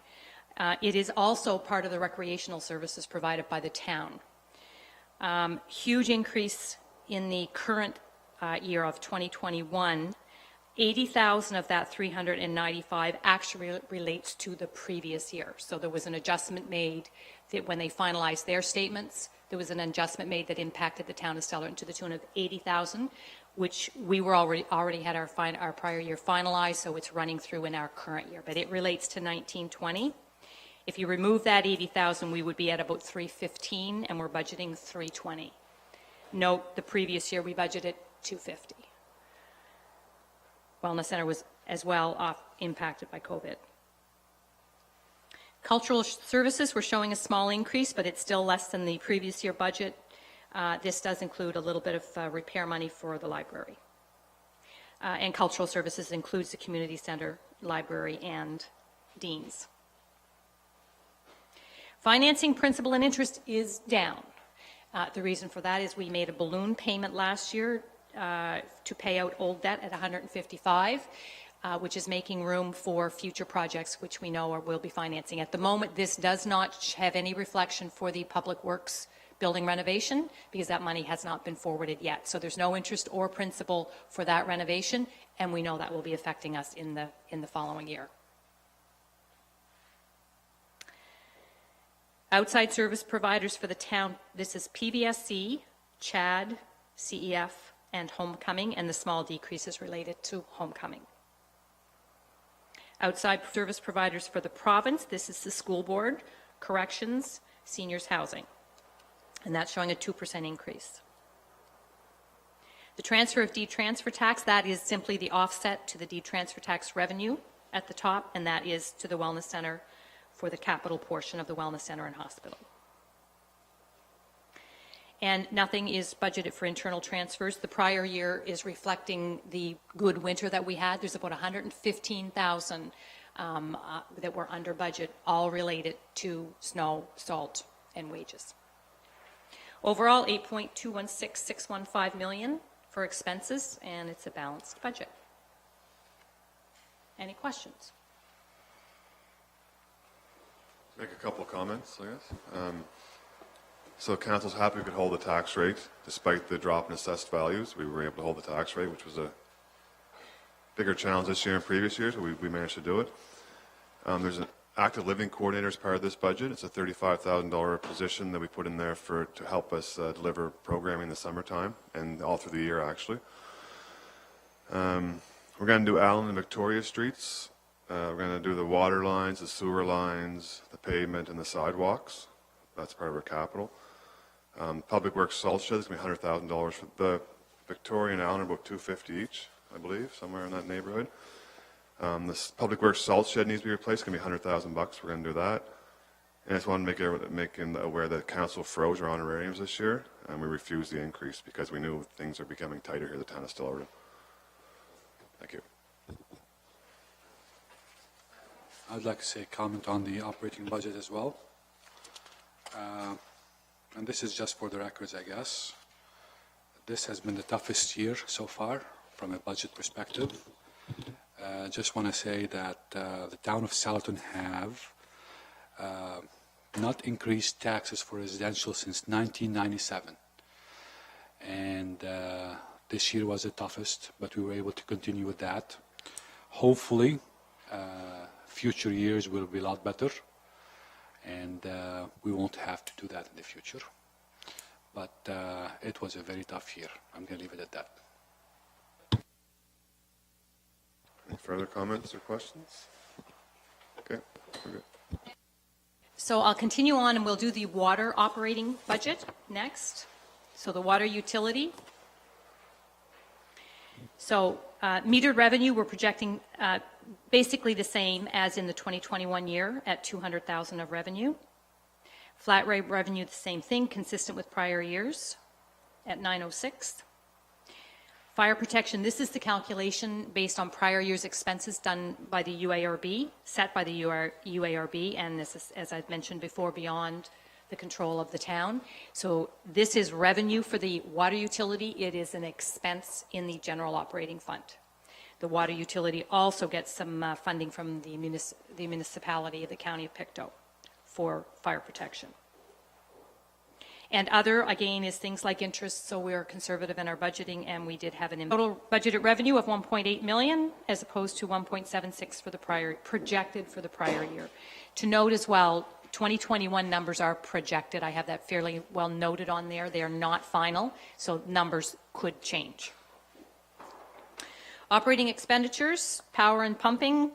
It is also part of the recreational services provided by the town. Huge increase in the current year of 2021. 80,000 of that 395 actually relates to the previous year. So there was an adjustment made that when they finalized their statements, there was an adjustment made that impacted the town of Stellarton to the tune of 80,000, which we were already had our prior year finalized, so it's running through in our current year. But it relates to 1920. If you remove that 80,000, we would be at about 315, and we're budgeting 320. Note, the previous year we budgeted 250. Wellness Center was as well impacted by COVID. Cultural services, we're showing a small increase, but it's still less than the previous year budget. This does include a little bit of repair money for the library. And cultural services includes the community center, library, and Dean's. Financing principal and interest is down. The reason for that is we made a balloon payment last year to pay out old debt at 155, which is making room for future projects, which we know we'll be financing. At the moment, this does not have any reflection for the Public Works building renovation because that money has not been forwarded yet. So there's no interest or principal for that renovation, and we know that will be affecting us in the following year. Outside service providers for the town, this is PVSC, CHAD, CEF, and Homecoming, and the small decreases related to Homecoming. Outside service providers for the province, this is the school board, corrections, seniors housing, and that's showing a 2% increase. The transfer of deed-transfer tax, that is simply the offset to the deed-transfer tax revenue at the top, and that is to the Wellness Center for the capital portion of the Wellness Center and hospital. And nothing is budgeted for internal transfers. The prior year is reflecting the good winter that we had. There's about 115,000 that were under budget, all related to snow, salt, and wages. Overall, $8.216615 million for expenses, and it's a balanced budget. Any questions? Make a couple of comments, I guess. So council's happy we could hold the tax rate despite the drop in assessed values. We were able to hold the tax rate, which was a bigger challenge this year and previous years, but we managed to do it. There's an active living coordinator as part of this budget. It's a $35,000 position that we put in there to help us deliver programming in the summertime and all through the year, actually. We're going to do Allen and Victoria streets. We're going to do the water lines, the sewer lines, the pavement, and the sidewalks. That's part of our capital. Public Works salt shed is going to be $100,000 for the Victoria and Allen, about $250 each, I believe, somewhere in that neighborhood. This Public Works salt shed needs to be replaced. It's going to be $100,000. We're going to do that. And I just want to make him aware that council froze our honorariums this year, and we refused the increase because we knew things are becoming tighter here at the Town of Stellarton. Thank you. I'd like to say a comment on the operating budget as well. And this is just for the records, I guess. This has been the toughest year so far from a budget perspective. Just want to say that the Town of Stellarton have not increased taxes for residential since 1997. And this year was the toughest, but we were able to continue with that. Hopefully, future years will be a lot better, and we won't have to do that in the future. But it was a very tough year. I'm going to leave it at that. Any further comments or questions? Okay, we're good. So I'll continue on and we'll do the water operating budget next. So the water utility. So metered revenue, we're projecting basically the same as in the 2021 year at $200,000 of revenue. Flat rate revenue, the same thing, consistent with prior years at $906. Fire protection, this is the calculation based on prior year's expenses done by the UARB, set by the UARB, and this is, as I've mentioned before, beyond the control of the town. So this is revenue for the water utility. It is an expense in the general operating fund. The water utility also gets some funding from the municipality of the County of Pictou for fire protection. And other, again, is things like interest, so we're conservative in our budgeting, and we did have an total budgeted revenue of $1.8 million as opposed to $1.76 for the projected for the prior year. To note as well, 2021 numbers are projected. I have that fairly well noted on there. They are not final, so numbers could change. Operating expenditures, power and pumping,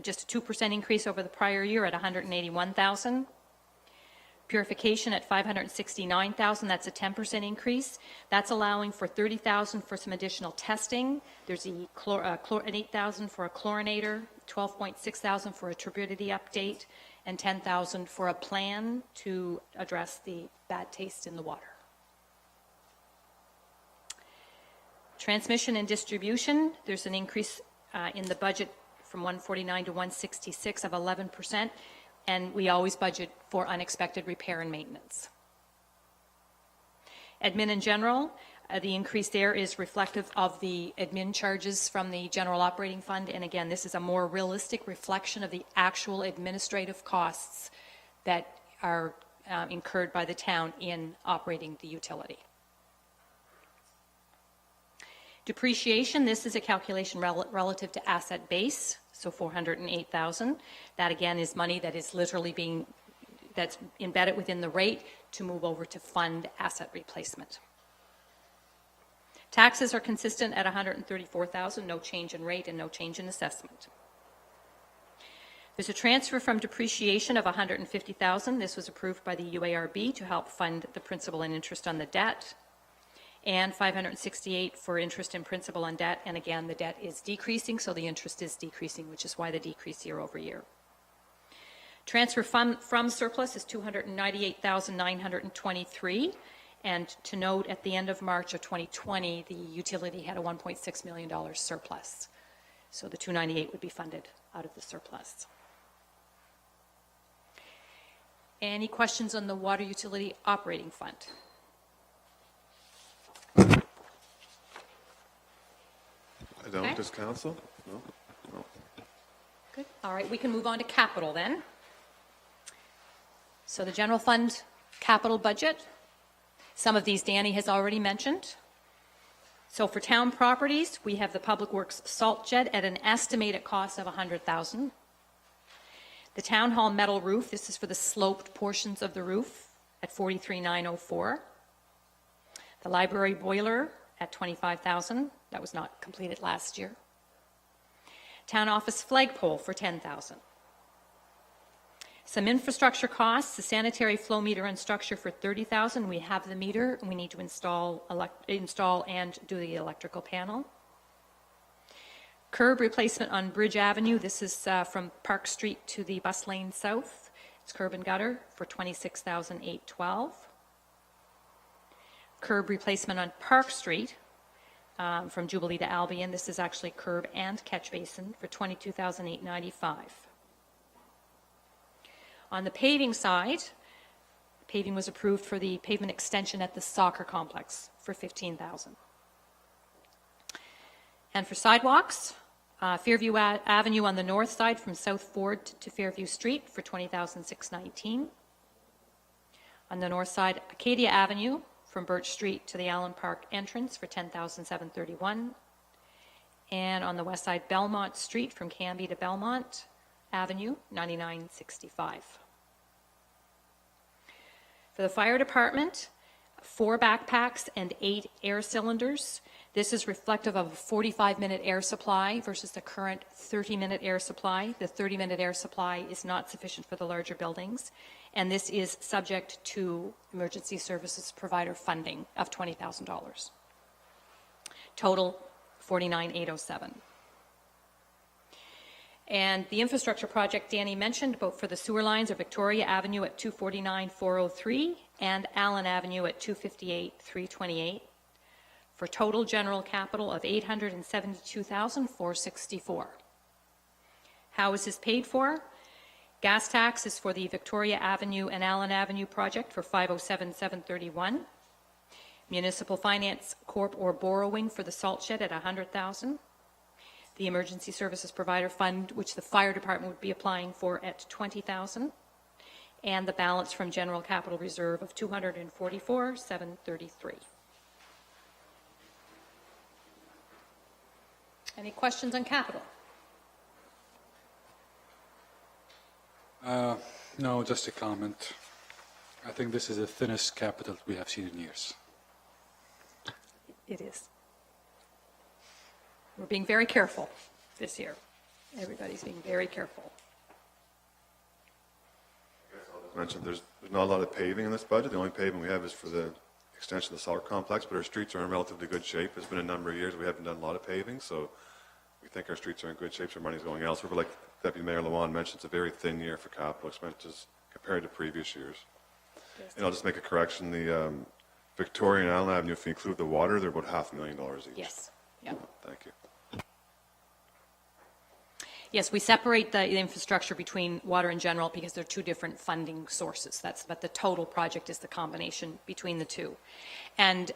just a 2% increase over the prior year at 181,000. Purification at 569,000, that's a 10% increase. That's allowing for 30,000 for some additional testing. There's an 8,000 for a chlorinator, 12,600 for a turbidity update, and 10,000 for a plan to address the bad taste in the water. Transmission and distribution, there's an increase in the budget from 149 to 166 of 11%, and we always budget for unexpected repair and maintenance. Admin and general, the increase there is reflective of the admin charges from the general operating fund, and again, this is a more realistic reflection of the actual administrative costs that are incurred by the town in operating the utility. Depreciation, this is a calculation relative to asset base, so 408,000. That again is money that is literally that's embedded within the rate to move over to fund asset replacement. Taxes are consistent at 134,000, no change in rate and no change in assessment. There's a transfer from depreciation of 150,000. This was approved by the UARB to help fund the principal and interest on the debt, and 568 for interest and principal on debt. And again, the debt is decreasing, so the interest is decreasing, which is why the decrease year over year. Transfer from surplus is 298,923. And to note, at the end of March of 2020, the utility had a $1.6 million surplus. So the 298 would be funded out of the surplus. Any questions on the water utility operating fund? I don't. Okay. Does council? No? No. Good. All right, we can move on to capital then. So the general fund capital budget. Some of these Danny has already mentioned. So for town properties, we have the Public Works salt shed at an estimated cost of $100,000. The town hall metal roof, this is for the sloped portions of the roof, at $43,904. The library boiler at $25,000. That was not completed last year. Town office flagpole for $10,000. Some infrastructure costs, the sanitary flow meter and structure for $30,000. We have the meter, and we need to install and do the electrical panel. Curb replacement on Bridge Avenue. This is from Park Street to the bus lane south. It's curb and gutter for $26,812. Curb replacement on Park Street from Jubilee to Albion. This is actually curb and catch basin for $22,895. On the paving side, paving was approved for the pavement extension at the soccer complex for $15,000. And for sidewalks, Fairview Avenue on the north side from South Ford to Fairview Street for $20,619. On the north side, Acadia Avenue from Birch Street to the Allen Park entrance for $10,731. And on the west side, Belmont Street from Canby to Belmont Avenue, $99.65. For the fire department, 4 backpacks and 8 air cylinders. This is reflective of a 45-minute air supply versus the current 30-minute air supply. The 30-minute air supply is not sufficient for the larger buildings, and this is subject to emergency services provider funding of $20,000. Total, $49,807. And the infrastructure project Danny mentioned, both for the sewer lines are Victoria Avenue at 249,403 and Allen Avenue at 258,328 for total general capital of $872,464. How is this paid for? Gas tax is for the Victoria Avenue and Allen Avenue project for $507,731. Municipal Finance Corp or borrowing for the salt shed at $100,000. The Emergency Services Provider Fund, which the fire department would be applying for at $20,000, and the balance from General Capital Reserve of $244,733. Any questions on capital? No, just a comment. I think this is the thinnest capital we have seen in years. It is. We're being very careful this year. Everybody's being very careful. Mentioned there's not a lot of paving in this budget. The only paving we have is for the extension of the soccer complex, but our streets are in relatively good shape. It's been a number of years we haven't done a lot of paving, so we think our streets are in good shape, so our money's going elsewhere. But like Deputy Mayor Lewan mentioned, it's a very thin year for capital expenses compared to previous years. And I'll just make a correction. The Victoria and Allen Avenue, if you include the water, they're about $500,000 each. Yes, yeah. Thank you. Yes, we separate the infrastructure between water and general because they're two different funding sources. But the total project is the combination between the two. And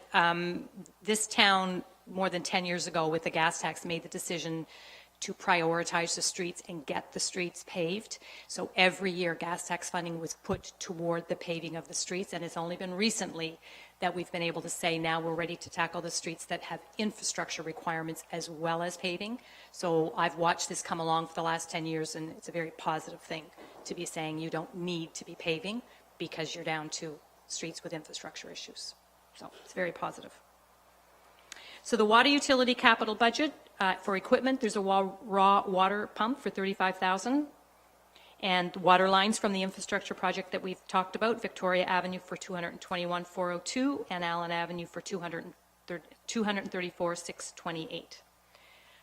this town, more than 10 years ago with the gas tax, made the decision to prioritize the streets and get the streets paved. So every year, gas tax funding was put toward the paving of the streets, and it's only been recently that we've been able to say now we're ready to tackle the streets that have infrastructure requirements as well as paving. So I've watched this come along for the last 10 years, and it's a very positive thing to be saying you don't need to be paving because you're down to streets with infrastructure issues. So it's very positive. So the water utility capital budget for equipment, there's a raw water pump for $35,000. And water lines from the infrastructure project that we've talked about, Victoria Avenue for $221,402 and Allen Avenue for $234,628.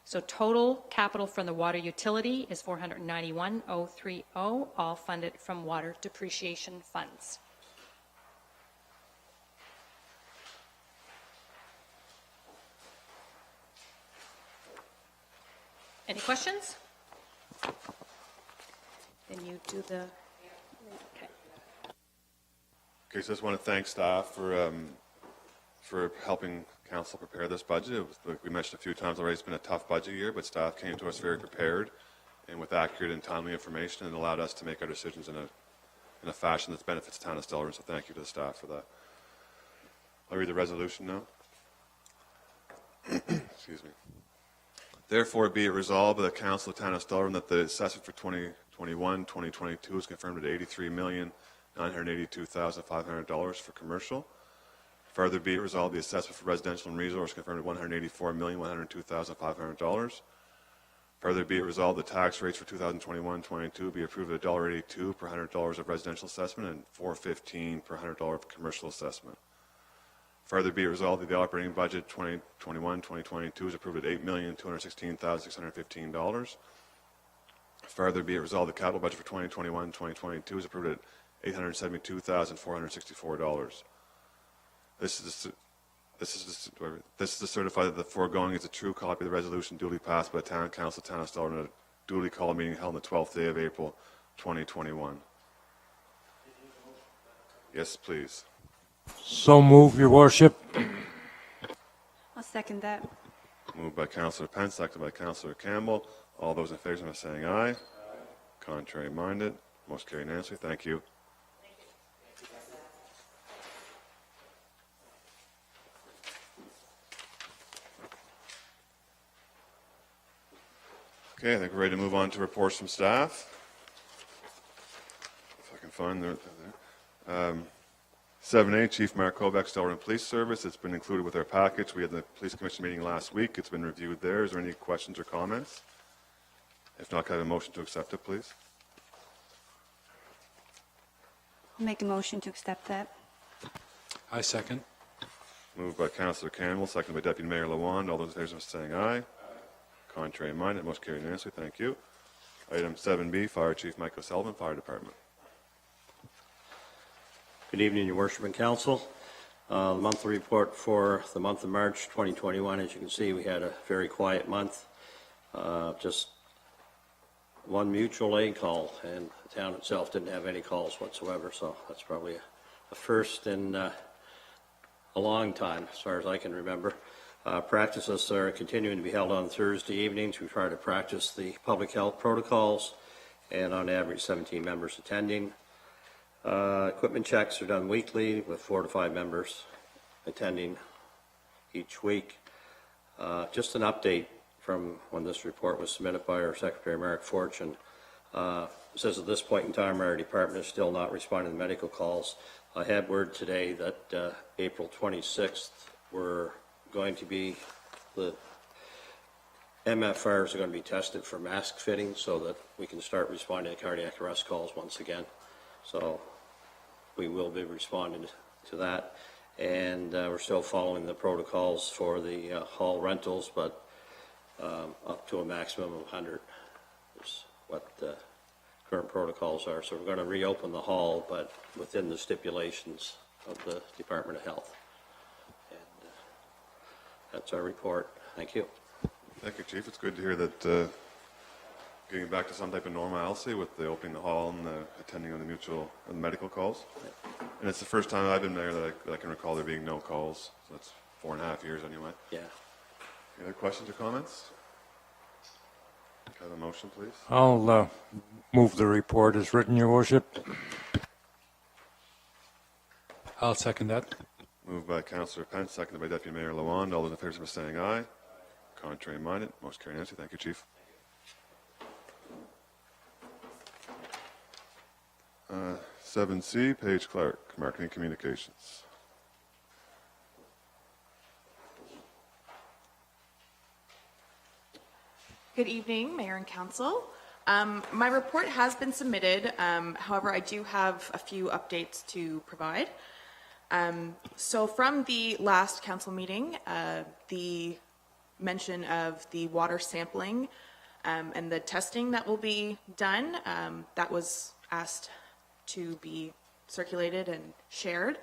So total capital from the water utility is $491,030, all funded from water depreciation funds. Any questions? Then you do the, okay. Okay, so I just want to thank staff for helping council prepare this budget. It was, like we mentioned a few times already, it's been a tough budget year, but staff came to us very prepared and with accurate and timely information and allowed us to make our decisions in a fashion that benefits the town of Stellarton. So thank you to the staff for that. I'll read the resolution now. Excuse me. Therefore, be it resolved by the Council of the Town of Stellarton that the assessment for 2021-2022 is confirmed at $83,982,500 for commercial. Further, be it resolved the assessment for residential and resource confirmed at $184,102,500. Further, be it resolved the tax rates for 2021-22 be approved at $1.82 per $100 of residential assessment and $4.15 per $100 of commercial assessment. Further, be it resolved that the operating budget 2021-2022 is approved at $8,216,615. Further, be it resolved the capital budget for 2021-2022 is approved at $872,464. This is to certify that the foregoing is a true copy of the resolution duly passed by the Town Council, Town of Stellarton, at a duly called meeting held on the 12th day of April, 2021. Yes, please. So move, your worship. I'll second that. Moved by Councillor Pence, seconded by Councillor Campbell. All those in favor, saying aye. Contrary minded. Most carried unanimously. Thank you. Okay, I think we're ready to move on to reports from staff. If I can find there. 7A, Chief Mark Kovac, Stellarton Police Service. It's been included with our package. We had the Police Commission meeting last week. It's been reviewed there. Is there any questions or comments? If not, can I have a motion to accept it, please? I'll make a motion to accept that. I second. Moved by Councillor Campbell, seconded by Deputy Mayor Lawand. All those in favor saying aye. Contrary minded, most carried unanimously. Thank you. Item 7B, Fire Chief Mike O'Sullivan, Fire Department. Good evening, Your Worship and Council. The monthly report for the month of March 2021, as you can see, we had a very quiet month. Just one mutual aid call, and the town itself didn't have any calls whatsoever, so that's probably a first in a long time, as far as I can remember. Practices are continuing to be held on Thursday evenings. We try to practice the public health protocols, and on average 17 members attending. Equipment checks are done weekly with 4 to 5 members attending each week. Just an update from when this report was submitted by our Secretary, Mark Fortune. It says at this point in time, our department is still not responding to medical calls. I had word today that April 26th we're going to be the MFRs are going to be tested for mask fitting so that we can start responding to cardiac arrest calls once again. So we will be responding to that. And we're still following the protocols for the hall rentals, but up to a maximum of 100 is what the current protocols are. So we're going to reopen the hall, but within the stipulations of the Department of Health. And that's our report. Thank you. Thank you, Chief. It's good to hear that getting back to some type of normalcy with the opening the hall and the attending of the mutual and medical calls. And it's the first time I've been there that I can recall there being no calls. So that's 4.5 years anyway. Yeah. Any other questions or comments? Have a motion, please. I'll move the report as written, Your Worship. I'll second that. Moved by Councillor Pence, seconded by Deputy Mayor Lawand. All those in favor, saying aye. Contrary minded, motion carried unanimously. Thank you, Chief. 7C, Paige Clark, Marketing Communications. Good evening, Mayor and Council. My report has been submitted. However, I do have a few updates to provide. So from the last council meeting, the mention of the water sampling and the testing that will be done, that was asked to be circulated and shared.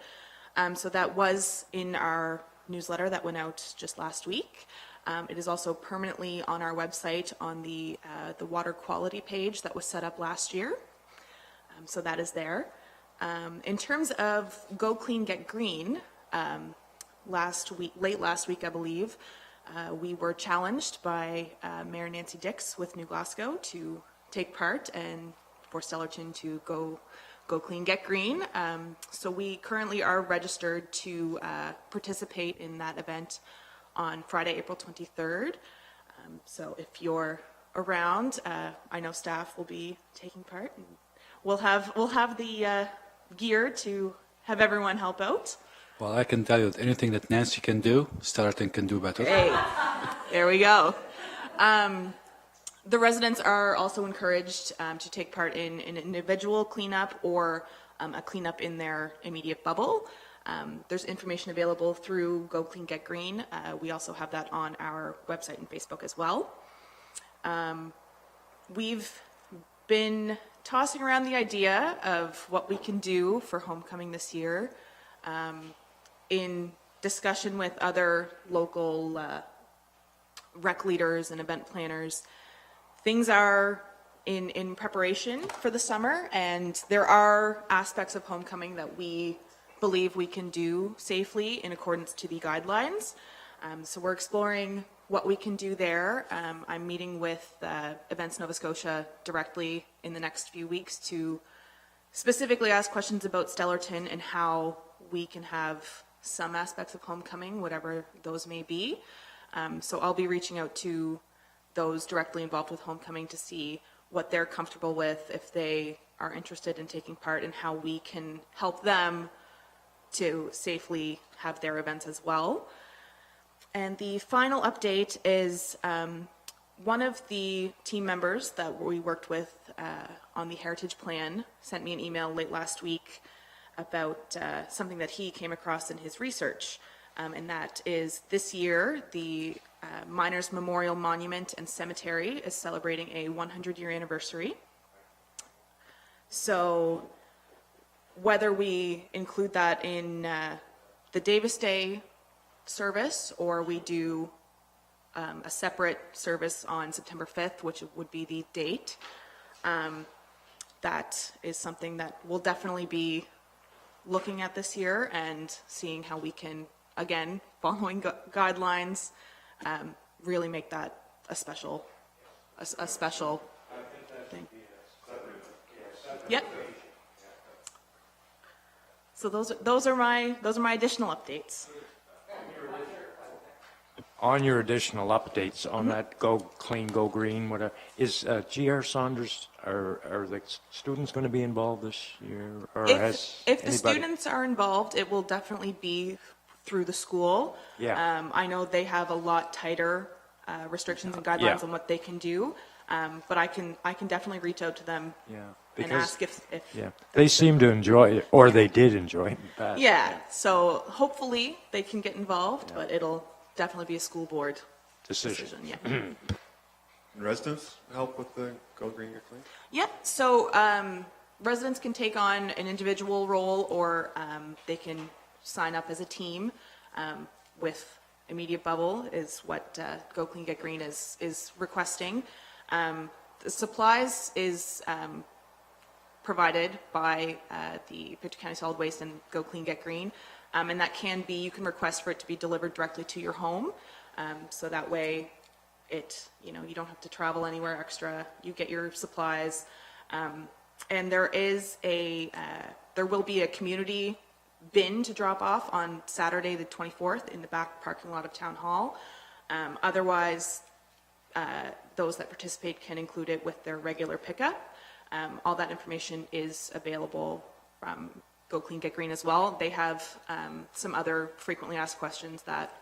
So that was in our newsletter that went out just last week. It is also permanently on our website on the water quality page that was set up last year. So that is there. In terms of Go Clean, Get Green, late last week, I believe, we were challenged by Mayor Nancy Dix with New Glasgow to take part and for Stellarton to go Clean, Get Green. So we currently are registered to participate in that event on Friday, April 23rd. So if you're around, I know staff will be taking part. And we'll have the gear to have everyone help out. Well, I can tell you that anything that Nancy can do, Stellarton can do better. Hey, there we go. The residents are also encouraged to take part in an individual cleanup or a cleanup in their immediate bubble. There's information available through Go Clean, Get Green. We also have that on our website and Facebook as well. We've been tossing around the idea of what we can do for homecoming this year in discussion with other local rec leaders and event planners. Things are in preparation for the summer, and there are aspects of homecoming that we believe we can do safely in accordance to the guidelines. So we're exploring what we can do there. I'm meeting with Events Nova Scotia directly in the next few weeks to specifically ask questions about Stellarton and how we can have some aspects of homecoming, whatever those may be. So I'll be reaching out to those directly involved with homecoming to see what they're comfortable with, if they are interested in taking part, and how we can help them to safely have their events as well. And the final update is one of the team members that we worked with on the Heritage Plan sent me an email late last week about something that he came across in his research. And that is this year, the Miners Memorial Monument and Cemetery is celebrating a 100-year anniversary. So whether we include that in the Davis Day service, or we do a separate service on September 5th, which would be the date, that is something that we'll definitely be looking at this year and seeing how we can, again, following guidelines, really make that a special thing. Yep. So those are my additional updates. On your additional updates on that Go Clean, Go Green, whatever, is GR Saunders, are the students going to be involved this year? Or If the anybody? students are involved, it will definitely be through the school. Yeah. I know they have a lot tighter restrictions and guidelines on what they can do. But I can definitely reach out to them Yeah. and ask if Yeah, they seem to enjoy it, or they did enjoy it in the past. yeah. So hopefully they can get involved, but it'll definitely be a school board Decision. decision. Yeah. And residents help with the Go Green Get Clean? Yeah, so residents can take on an individual role, or they can sign up as a team with Immediate Bubble is what Go Clean Get Green is requesting. The supplies is provided by the Pictou County Solid Waste and Go Clean Get Green, and that can be, you can request for it to be delivered directly to your home, so that way you don't have to travel anywhere extra. You get your supplies, and there will be a community bin to drop off on Saturday the 24th in the back parking lot of Town Hall. Otherwise, those that participate can include it with their regular pickup. All that information is available from Go Clean Get Green as well. They have some other frequently asked questions that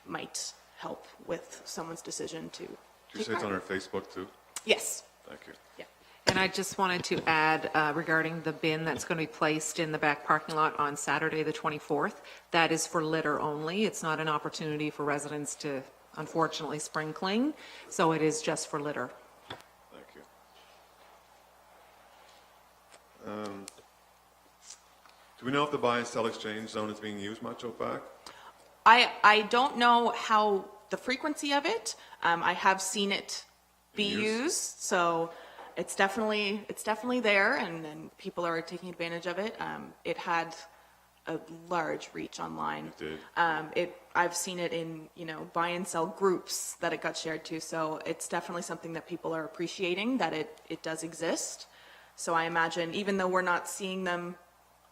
might help with someone's decision to Did you take say it's on part. our Facebook too? Yes. Thank you. Yeah. And I just wanted to add regarding the bin that's going to be placed in the back parking lot on Saturday, the 24th, that is for litter only. It's not an opportunity for residents to, unfortunately, spring clean, so it is just for litter. Thank you. Do we know if the buy and sell exchange zone is being used much out back? I don't know how the frequency of it. I have seen it be Used? used, so it's definitely there, and people are taking advantage of it. It had a large reach online. It did. I've seen it in buy and sell groups that it got shared to. So it's definitely something that people are appreciating, that it does exist. So I imagine, even though we're not seeing them,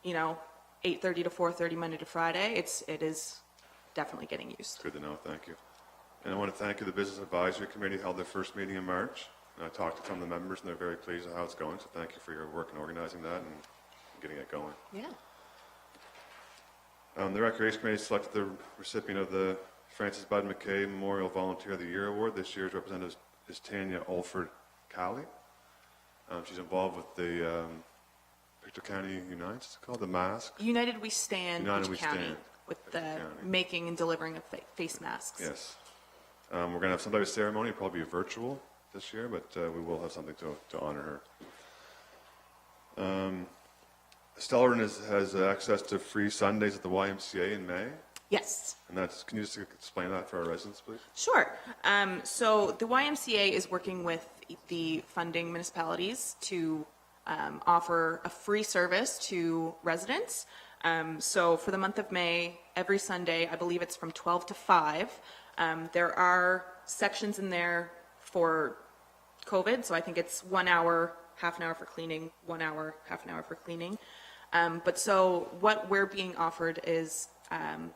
8:30 to 4:30 Monday to Friday, it is definitely getting used. Good to know, thank you. And I want to thank you. The Business Advisory Committee held their first meeting in March. And I talked to some of the members, and they're very pleased with how it's going. So thank you for your work in organizing that and getting it going. Yeah. The Recreation Committee selected the recipient of the Francis Bud McKay Memorial Volunteer of the Year Award. This year's representative is Tanya Olford Calley. She's involved with the Pictou County Unites, it's called the Mask. United We Stand, United Pictou We County, Stand, with Pictou the County. making and delivering of face masks. Yes. We're going to have some type of ceremony, it'll probably be virtual this year, but we will have something to honor her. Stellarton has access to free Sundays at the YMCA in May, Yes. and can you just explain that for our residents, please? Sure. So the YMCA is working with the funding municipalities to offer a free service to residents. So for the month of May, every Sunday, I believe it's from 12 to 5, there are sections in there for COVID. So I think it's 1 hour, half an hour for cleaning, 1 hour, half an hour for cleaning. But so what we're being offered is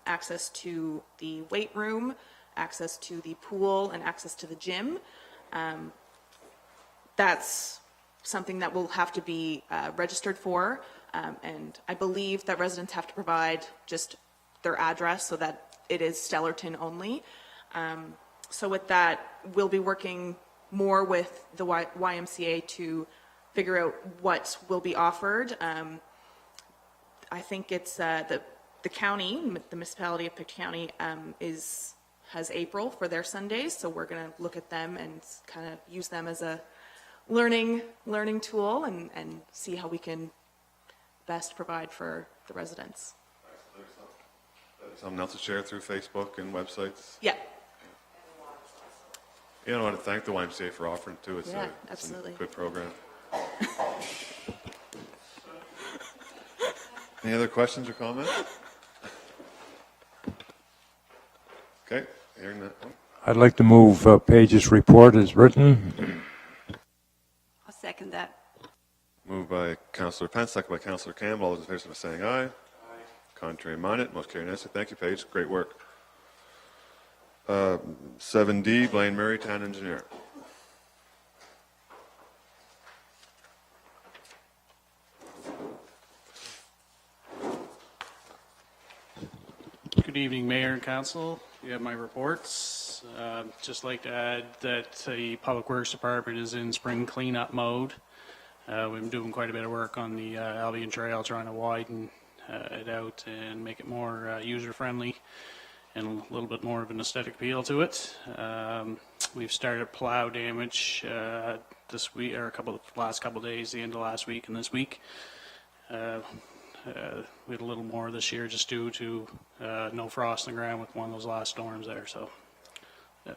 access to the weight room, access to the pool, and access to the gym. That's something that will have to be registered for, and I believe that residents have to provide just their address so that it is Stellarton only. So with that, we'll be working more with the YMCA to figure out what will be offered. I think it's the county, the municipality of Pictou County, has April for their Sundays, so we're going to look at them and kind of use them as a learning tool and see how we can best provide for the residents. Something else to share through Facebook and websites? Yeah, I want to thank the YMCA for offering too. It's Yeah, it's absolutely. a good program. Any other questions or comments? Okay, hearing that. Oh, I'd like to move Page's report as written. I'll second that. Moved by Councillor Pence, second by Councillor Campbell. All those in favor say saying aye. Aye. Contrary minded, most carried unanimously. Thank you, Paige. Great work. 7D, Blaine Murray, Town Engineer. Good evening, Mayor and Council. You have my reports. Just like to add that the Public Works Department is in spring cleanup mode. We've been doing quite a bit of work on the Albion Trail, trying to widen it out and make it more user-friendly and a little bit more of an aesthetic appeal to it. We've started plow damage this week, or last couple of days, the end of last week and this week. We had a little more this year just due to no frost on the ground with one of those last storms there. So, yeah.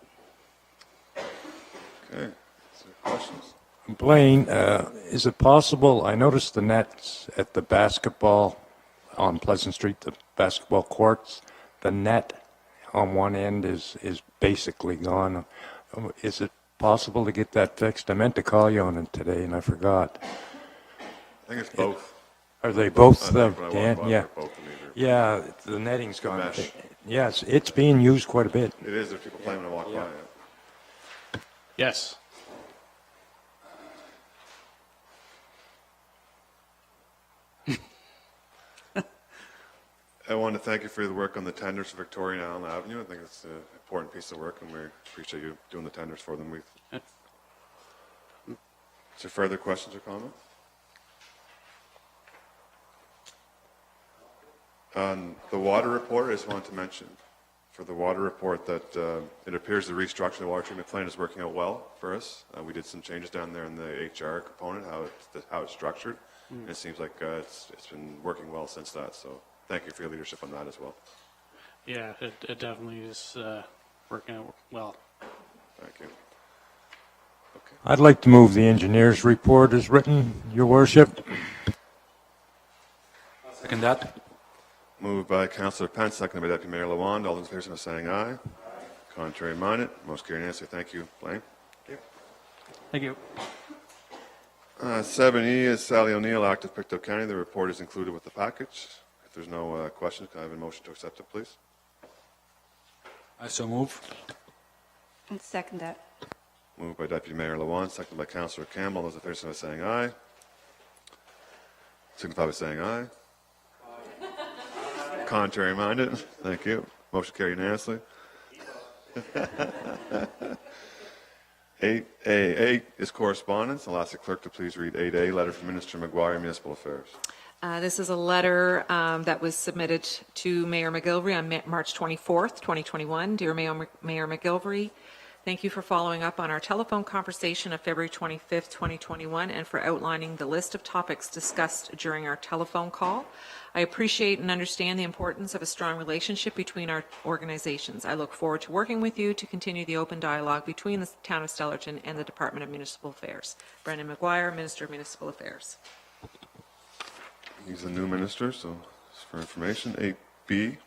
Okay. Is there questions? Blaine, is it possible, I noticed the nets at the basketball on Pleasant Street, the basketball courts, the net on one end is basically gone. Is it possible to get that fixed? I meant to call you on it today and I forgot. I think it's both. Are they both? I think when I walk by, Yeah. they're both in either. Yeah, the netting's gone. mesh. Yes, it's being used quite a bit. It is. There's people playing when I walk by. Yeah. Yes. I want to thank you for the work on the tenders for Victoria and Allen Avenue. I think it's an important piece of work, and we appreciate you doing the tenders for them. Is there further questions or comments? On the water report, I just wanted to mention for the water report that it appears the restructuring of the water treatment plant is working out well for us. We did some changes down there in the HR component, how it's structured, and it seems like it's been working well since that. So thank you for your leadership on that as well. Yeah, it definitely is working out well. Thank you. Okay. I'd like to move the engineer's report as written, Your Worship. Second that. Moved by Councillor Pence, seconded by Deputy Mayor Lawand. All those in favor saying aye. Contrary minded, most carried unanimously. Thank you, Blaine. Thank you. 7E is Sally O'Neill, Active Pictou County. The report is included with the package. If there's no questions, can I have a motion to accept it, please? I so move. And second that. Moved by Deputy Mayor Lawand, seconded by Councillor Campbell. Those in favor saying aye. Signify by saying aye. Contrary minded, thank you. Motion carried unanimously. 8A is correspondence. I'll ask the clerk to please read 8A, letter from Minister McGuire, Municipal Affairs. This is a letter that was submitted to Mayor McGilvery on March 24th, 2021. Dear Mayor McGilvery, thank you for following up on our telephone conversation of February 25th, 2021, and for outlining the list of topics discussed during our telephone call. I appreciate and understand the importance of a strong relationship between our organizations. I look forward to working with you to continue the open dialogue between the Town of Stellarton and the Department of Municipal Affairs. Brendan McGuire, Minister of Municipal Affairs. He's the new minister, so just for information. 8B.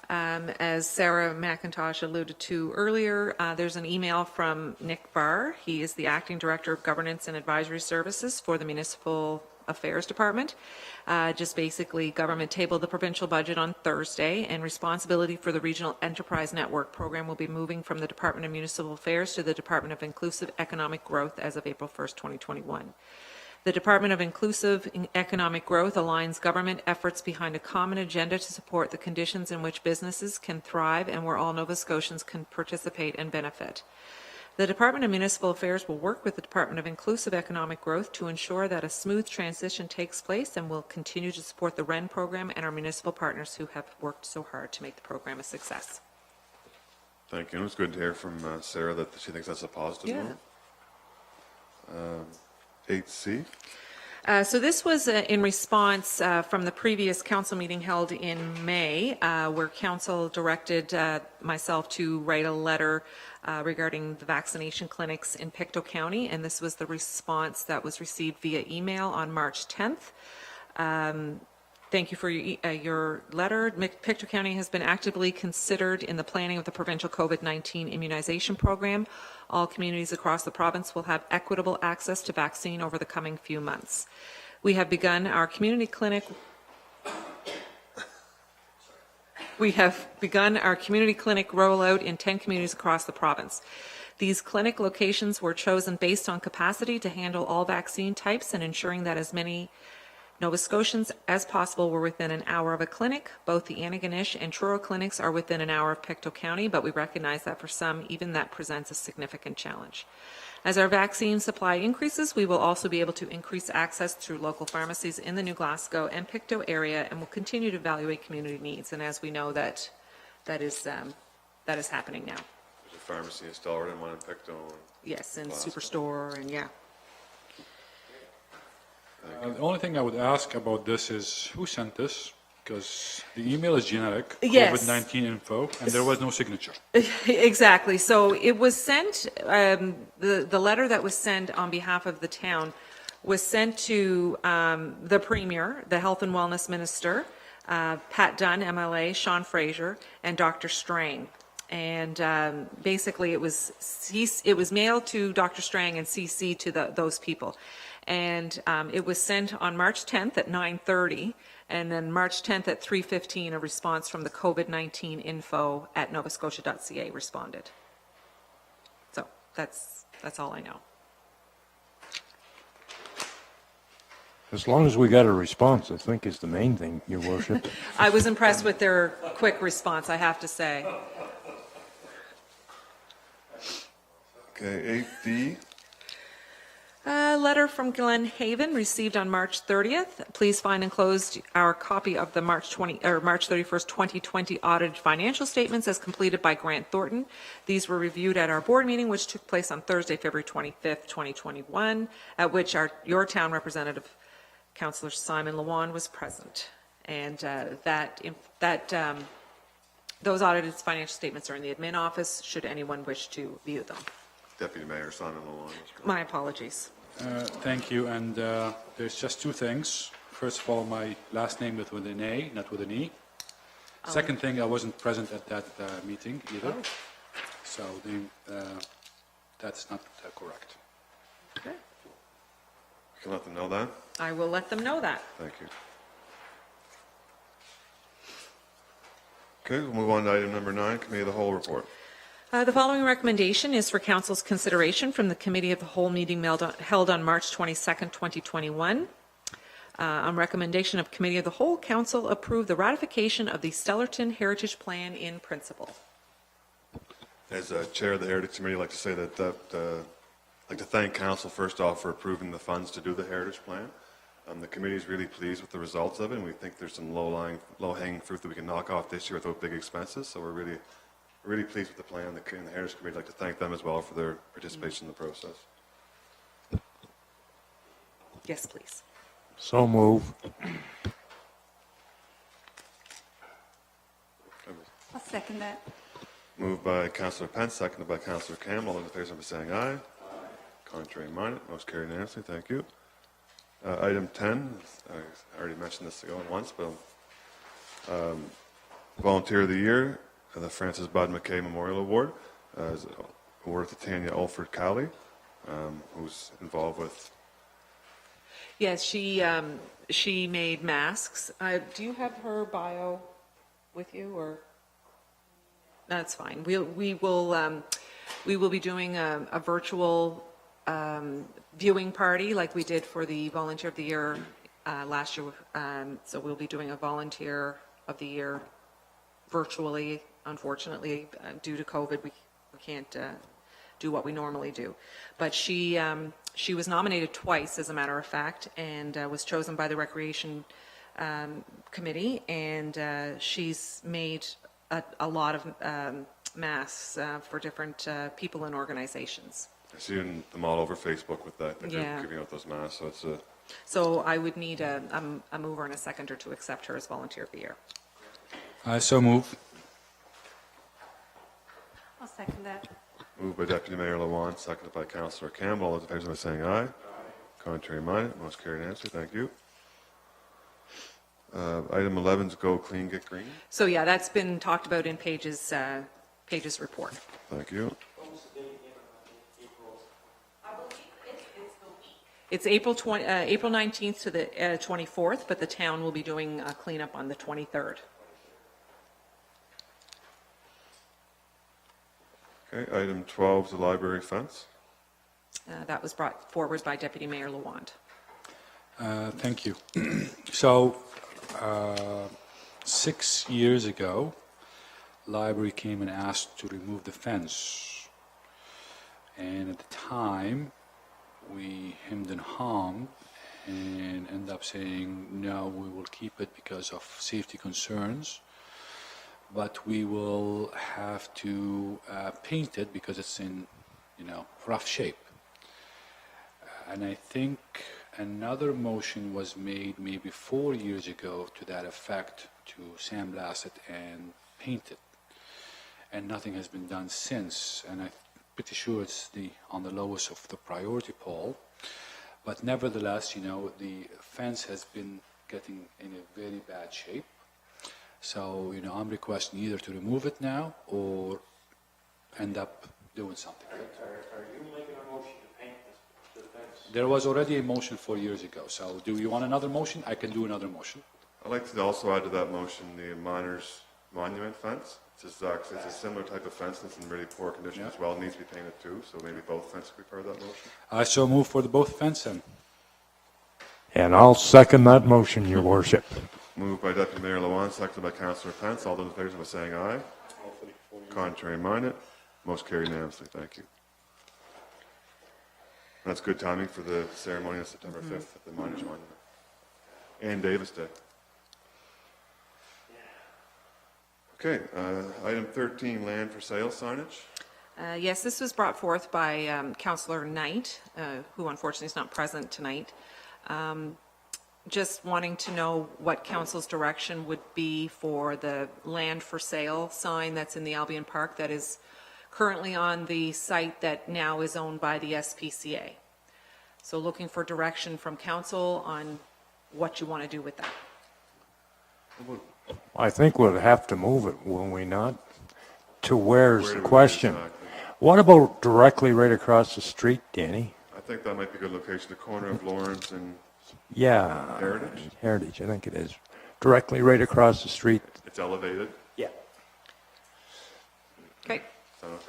As Sarah McIntosh alluded to earlier, there's an email from Nick Barr. He is the Acting Director of Governance and Advisory Services for the Municipal Affairs Department. Just basically, government tabled the provincial budget on Thursday, and responsibility for the Regional Enterprise Network program will be moving from the Department of Municipal Affairs to the Department of Inclusive Economic Growth as of April 1st, 2021. The Department of Inclusive Economic Growth aligns government efforts behind a common agenda to support the conditions in which businesses can thrive and where all Nova Scotians can participate and benefit. The Department of Municipal Affairs will work with the Department of Inclusive Economic Growth to ensure that a smooth transition takes place, and will continue to support the REN program and our municipal partners who have worked so hard to make the program a success. Thank you. It was good to hear from Sarah that she thinks that's a positive move. 8C. So this was in response from the previous council meeting held in May, where council directed myself to write a letter regarding the vaccination clinics in Pictou County, and this was the response that was received via email on March 10th. Thank you for your letter. Pictou County has been actively considered in the planning of the provincial COVID-19 immunization program. All communities across the province will have equitable access to vaccine over the coming few months. We have begun our community clinic rollout in 10 communities across the province. These clinic locations were chosen based on capacity to handle all vaccine types and ensuring that as many Nova Scotians, as possible, were within an hour of a clinic. Both the Antigonish and Truro clinics are within an hour of Pictou County, but we recognize that for some, even that presents a significant challenge. As our vaccine supply increases, we will also be able to increase access through local pharmacies in the New Glasgow and Pictou area, and will continue to evaluate community needs. And as we know, that is happening now. There's a pharmacy in Stellarton, one in Pictou. Yes, and Glasgow. Superstore, and yeah. The only thing I would ask about this is who sent this? Because the email is generic, Yes. COVID-19 info, and there was no signature. Exactly. So it was sent, the letter that was sent on behalf of the town was sent to the Premier, the Health and Wellness Minister, Pat Dunn, MLA, Sean Fraser, and Dr. Strang. And basically, it was mailed to Dr. Strang and CC to those people. And it was sent on March 10th at 9:30, and then March 10th at 3:15, a response from the COVID-19 info at novascotia.ca responded. So that's all I know. As long as we got a response, I think is the main thing, Your Worship. I was impressed with their quick response, I have to say. Okay, 8D. A letter from Glen Haven received on March 30th. Please find enclosed our copy of the March 31st, 2020 audited financial statements as completed by Grant Thornton. These were reviewed at our board meeting, which took place on Thursday, February 25th, 2021, at which your town representative, Councillor Simon Lawan, was present. And those audited financial statements are in the admin office, should anyone wish to view them. Deputy Mayor Simon Lawan. My apologies. Thank you, and there's just two things. First of all, my last name is with an A, not with an E. Second thing, I wasn't present at that meeting either, so that's not correct. Okay. You can let them know that. I will let them know that. Thank you. Okay, we'll move on to item number 9, Committee of the Whole report. The following recommendation is for Council's consideration from the Committee of the Whole meeting held on March 22nd, 2021. On recommendation of Committee of the Whole, Council approved the ratification of the Stellarton Heritage Plan in principle. As Chair of the Heritage Committee, I'd like to say that I'd like to thank Council first off for approving the funds to do the Heritage Plan. The committee is really pleased with the results of it, and we think there's some low-hanging fruit that we can knock off this year without big expenses. So we're really pleased with the plan. The Heritage Committee, I'd like to thank them as well for their participation in the process. Yes, please. So move. I'll second that. Moved by Councillor Pence, seconded by Councillor Campbell. All those in favor by saying aye. Contrary minded, most carried unanimously. Thank you. Item 10, I already mentioned this going once, but Volunteer of the Year, the Francis Bud McKay Memorial Award, is awarded to Tanya Ulford Cowley, who's involved with. Yes, she made masks. Do you have her bio with you, or? That's fine. We will be doing a virtual viewing party like we did for the Volunteer of the Year last year. So we'll be doing a Volunteer of the Year virtually. Unfortunately, due to COVID, we can't do what we normally do. But she was nominated twice, as a matter of fact, and was chosen by the Recreation Committee, and she's made a lot of masks for different people and organizations. I see them all over Facebook with that. They're Yeah. giving out those masks, so it's So I would need a mover and a seconder to accept her as Volunteer of the Year. I so move. I'll second that. moved by Deputy Mayor Lawan, seconded by Councillor Campbell. All those in favor by saying aye. Contrary minded, most carried unanimously. Thank you. Item 11 is Go Clean, Get Green. So yeah, that's been talked about in Paige's report. Thank you. It's April 19th to the 24th, but the town will be doing a cleanup on the 23rd. Okay, item 12 is the library fence. That was brought forward by Deputy Mayor Lawand. Thank you. So, 6 years ago, library came and asked to remove the fence. And at the time, we hemmed and hawed and ended up saying, no, we will keep it because of safety concerns, but we will have to paint it because it's in, rough shape. And I think another motion was made maybe 4 years ago to that effect, to sandblast it and paint it. And nothing has been done since. And I'm pretty sure it's on the lowest of the priority poll. But nevertheless, the fence has been getting in a very bad shape. So, I'm requesting either to remove it now or end up doing something. Are you making a motion to paint the fence? There was already a motion 4 years ago. So do you want another motion? I can do another motion. I'd like to also add to that motion the miners monument fence. It's a similar type of fence that's in really poor condition as well. It needs to be painted too, so maybe both fences could be part of that motion. I so move for the both fence then. And I'll second that motion, Your Worship. Moved by Deputy Mayor Lewan, seconded by Councillor Pence. All those in favour by saying aye. Contrary minded. Most carried unanimously. Thank you. That's good timing for the ceremony on September 5th at the Miners Monument. And Davis Day. Okay, item 13, land for sale signage. Yes, this was brought forth by Councillor Knight, who unfortunately is not present tonight. Just wanting to know what council's direction would be for the land for sale sign that's in the Albion Park that is currently on the site that now is owned by the SPCA. So looking for direction from council on what you want to do with that. I think we'll have to move it, will we not? To where's Where the do we question? decide? What about directly right across the street, Danny? I think that might be a good location, the corner of Lawrence and Yeah. Heritage? Heritage, I think it is. Directly right across the street. it's elevated. Yeah. Okay, Sound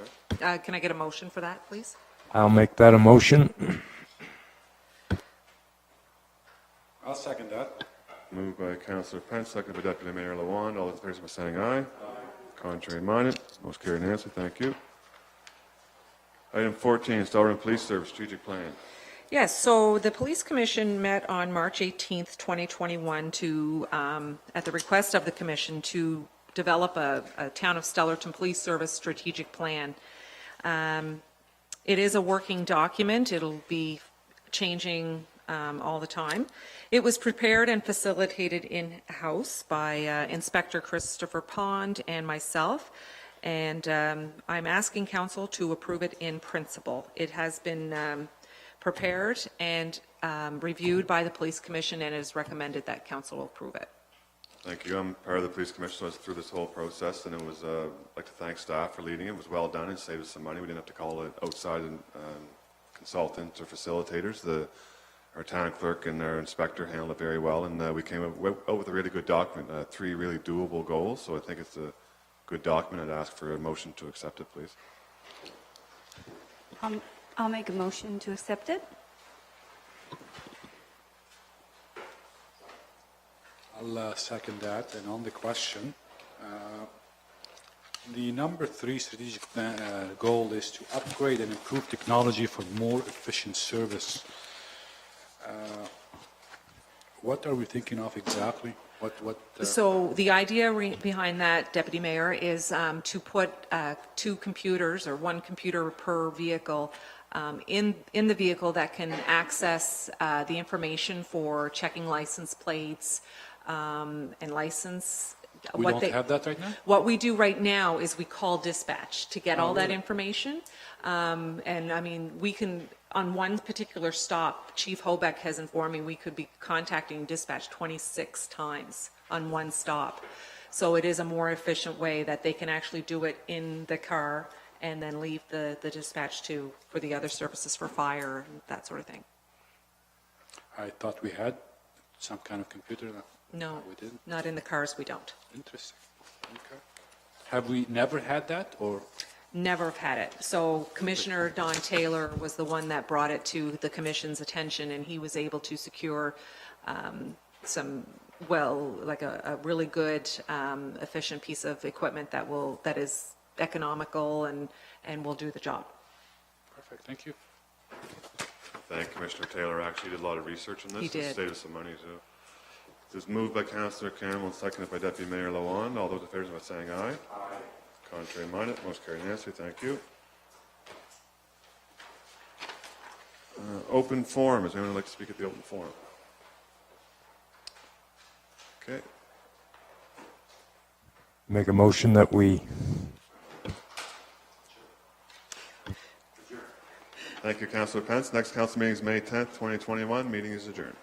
okay? can I get a motion for that, please? I'll make that a motion. I'll second that. Moved by Councillor Pence, seconded by Deputy Mayor Lewan. All those in favour by saying aye. Contrary minded. Most carried unanimously. Thank you. Item 14, Stellarton Police Service Strategic Plan. Yes, so the Police Commission met on March 18th, 2021 to, at the request of the Commission, to develop a Town of Stellarton Police Service strategic plan. It is a working document. It'll be changing all the time. It was prepared and facilitated in-house by Inspector Christopher Pond and myself, and I'm asking Council to approve it in principle. It has been prepared and reviewed by the Police Commission and is recommended that Council will approve it. Thank you. I'm part of the Police Commission, so I was through this whole process, and it was, I'd like to thank staff for leading it. It was well done and saved us some money. We didn't have to call an outside consultant or facilitators. Our town clerk and our inspector handled it very well, and we came out with a really good document, 3 really doable goals, so I think it's a good document. I'd ask for a motion to accept it, please. I'll make a motion to accept it. I'll second that. And on the question, the number 3 strategic goal is to upgrade and improve technology for more efficient service. What are we thinking of exactly? So the idea behind that, Deputy Mayor, is to put 2 computers or 1 computer per vehicle in the vehicle that can access the information for checking license plates and license. We don't have that right now? What we do right now is we call dispatch to get all that information. And I mean, we can, on one particular stop, Chief Hobeck has informed me we could be contacting dispatch 26 times on one stop. So it is a more efficient way that they can actually do it in the car and then leave the dispatch for the other services for fire and that sort of thing. I thought we had some kind of computer. No, We didn't? not in the cars, we don't. Interesting. Okay. Have we never had that, or? never have had it. So Commissioner Don Taylor was the one that brought it to the commission's attention, and he was able to secure a really good, efficient piece of equipment that is economical and will do the job. Perfect, thank you. Thank Commissioner Taylor. Actually did a lot of research on this. He did. And saved us some money too. This is moved by Councillor Campbell and seconded by Deputy Mayor Lawand. All those in favour by saying aye. Aye. Contrary minded, most carried unanimously. Thank you. Open forum. Is anyone like to speak at the open forum? Okay. Make a motion that we, Thank you, Councillor Pence. Next council meeting is May 10th, 2021. Meeting is adjourned.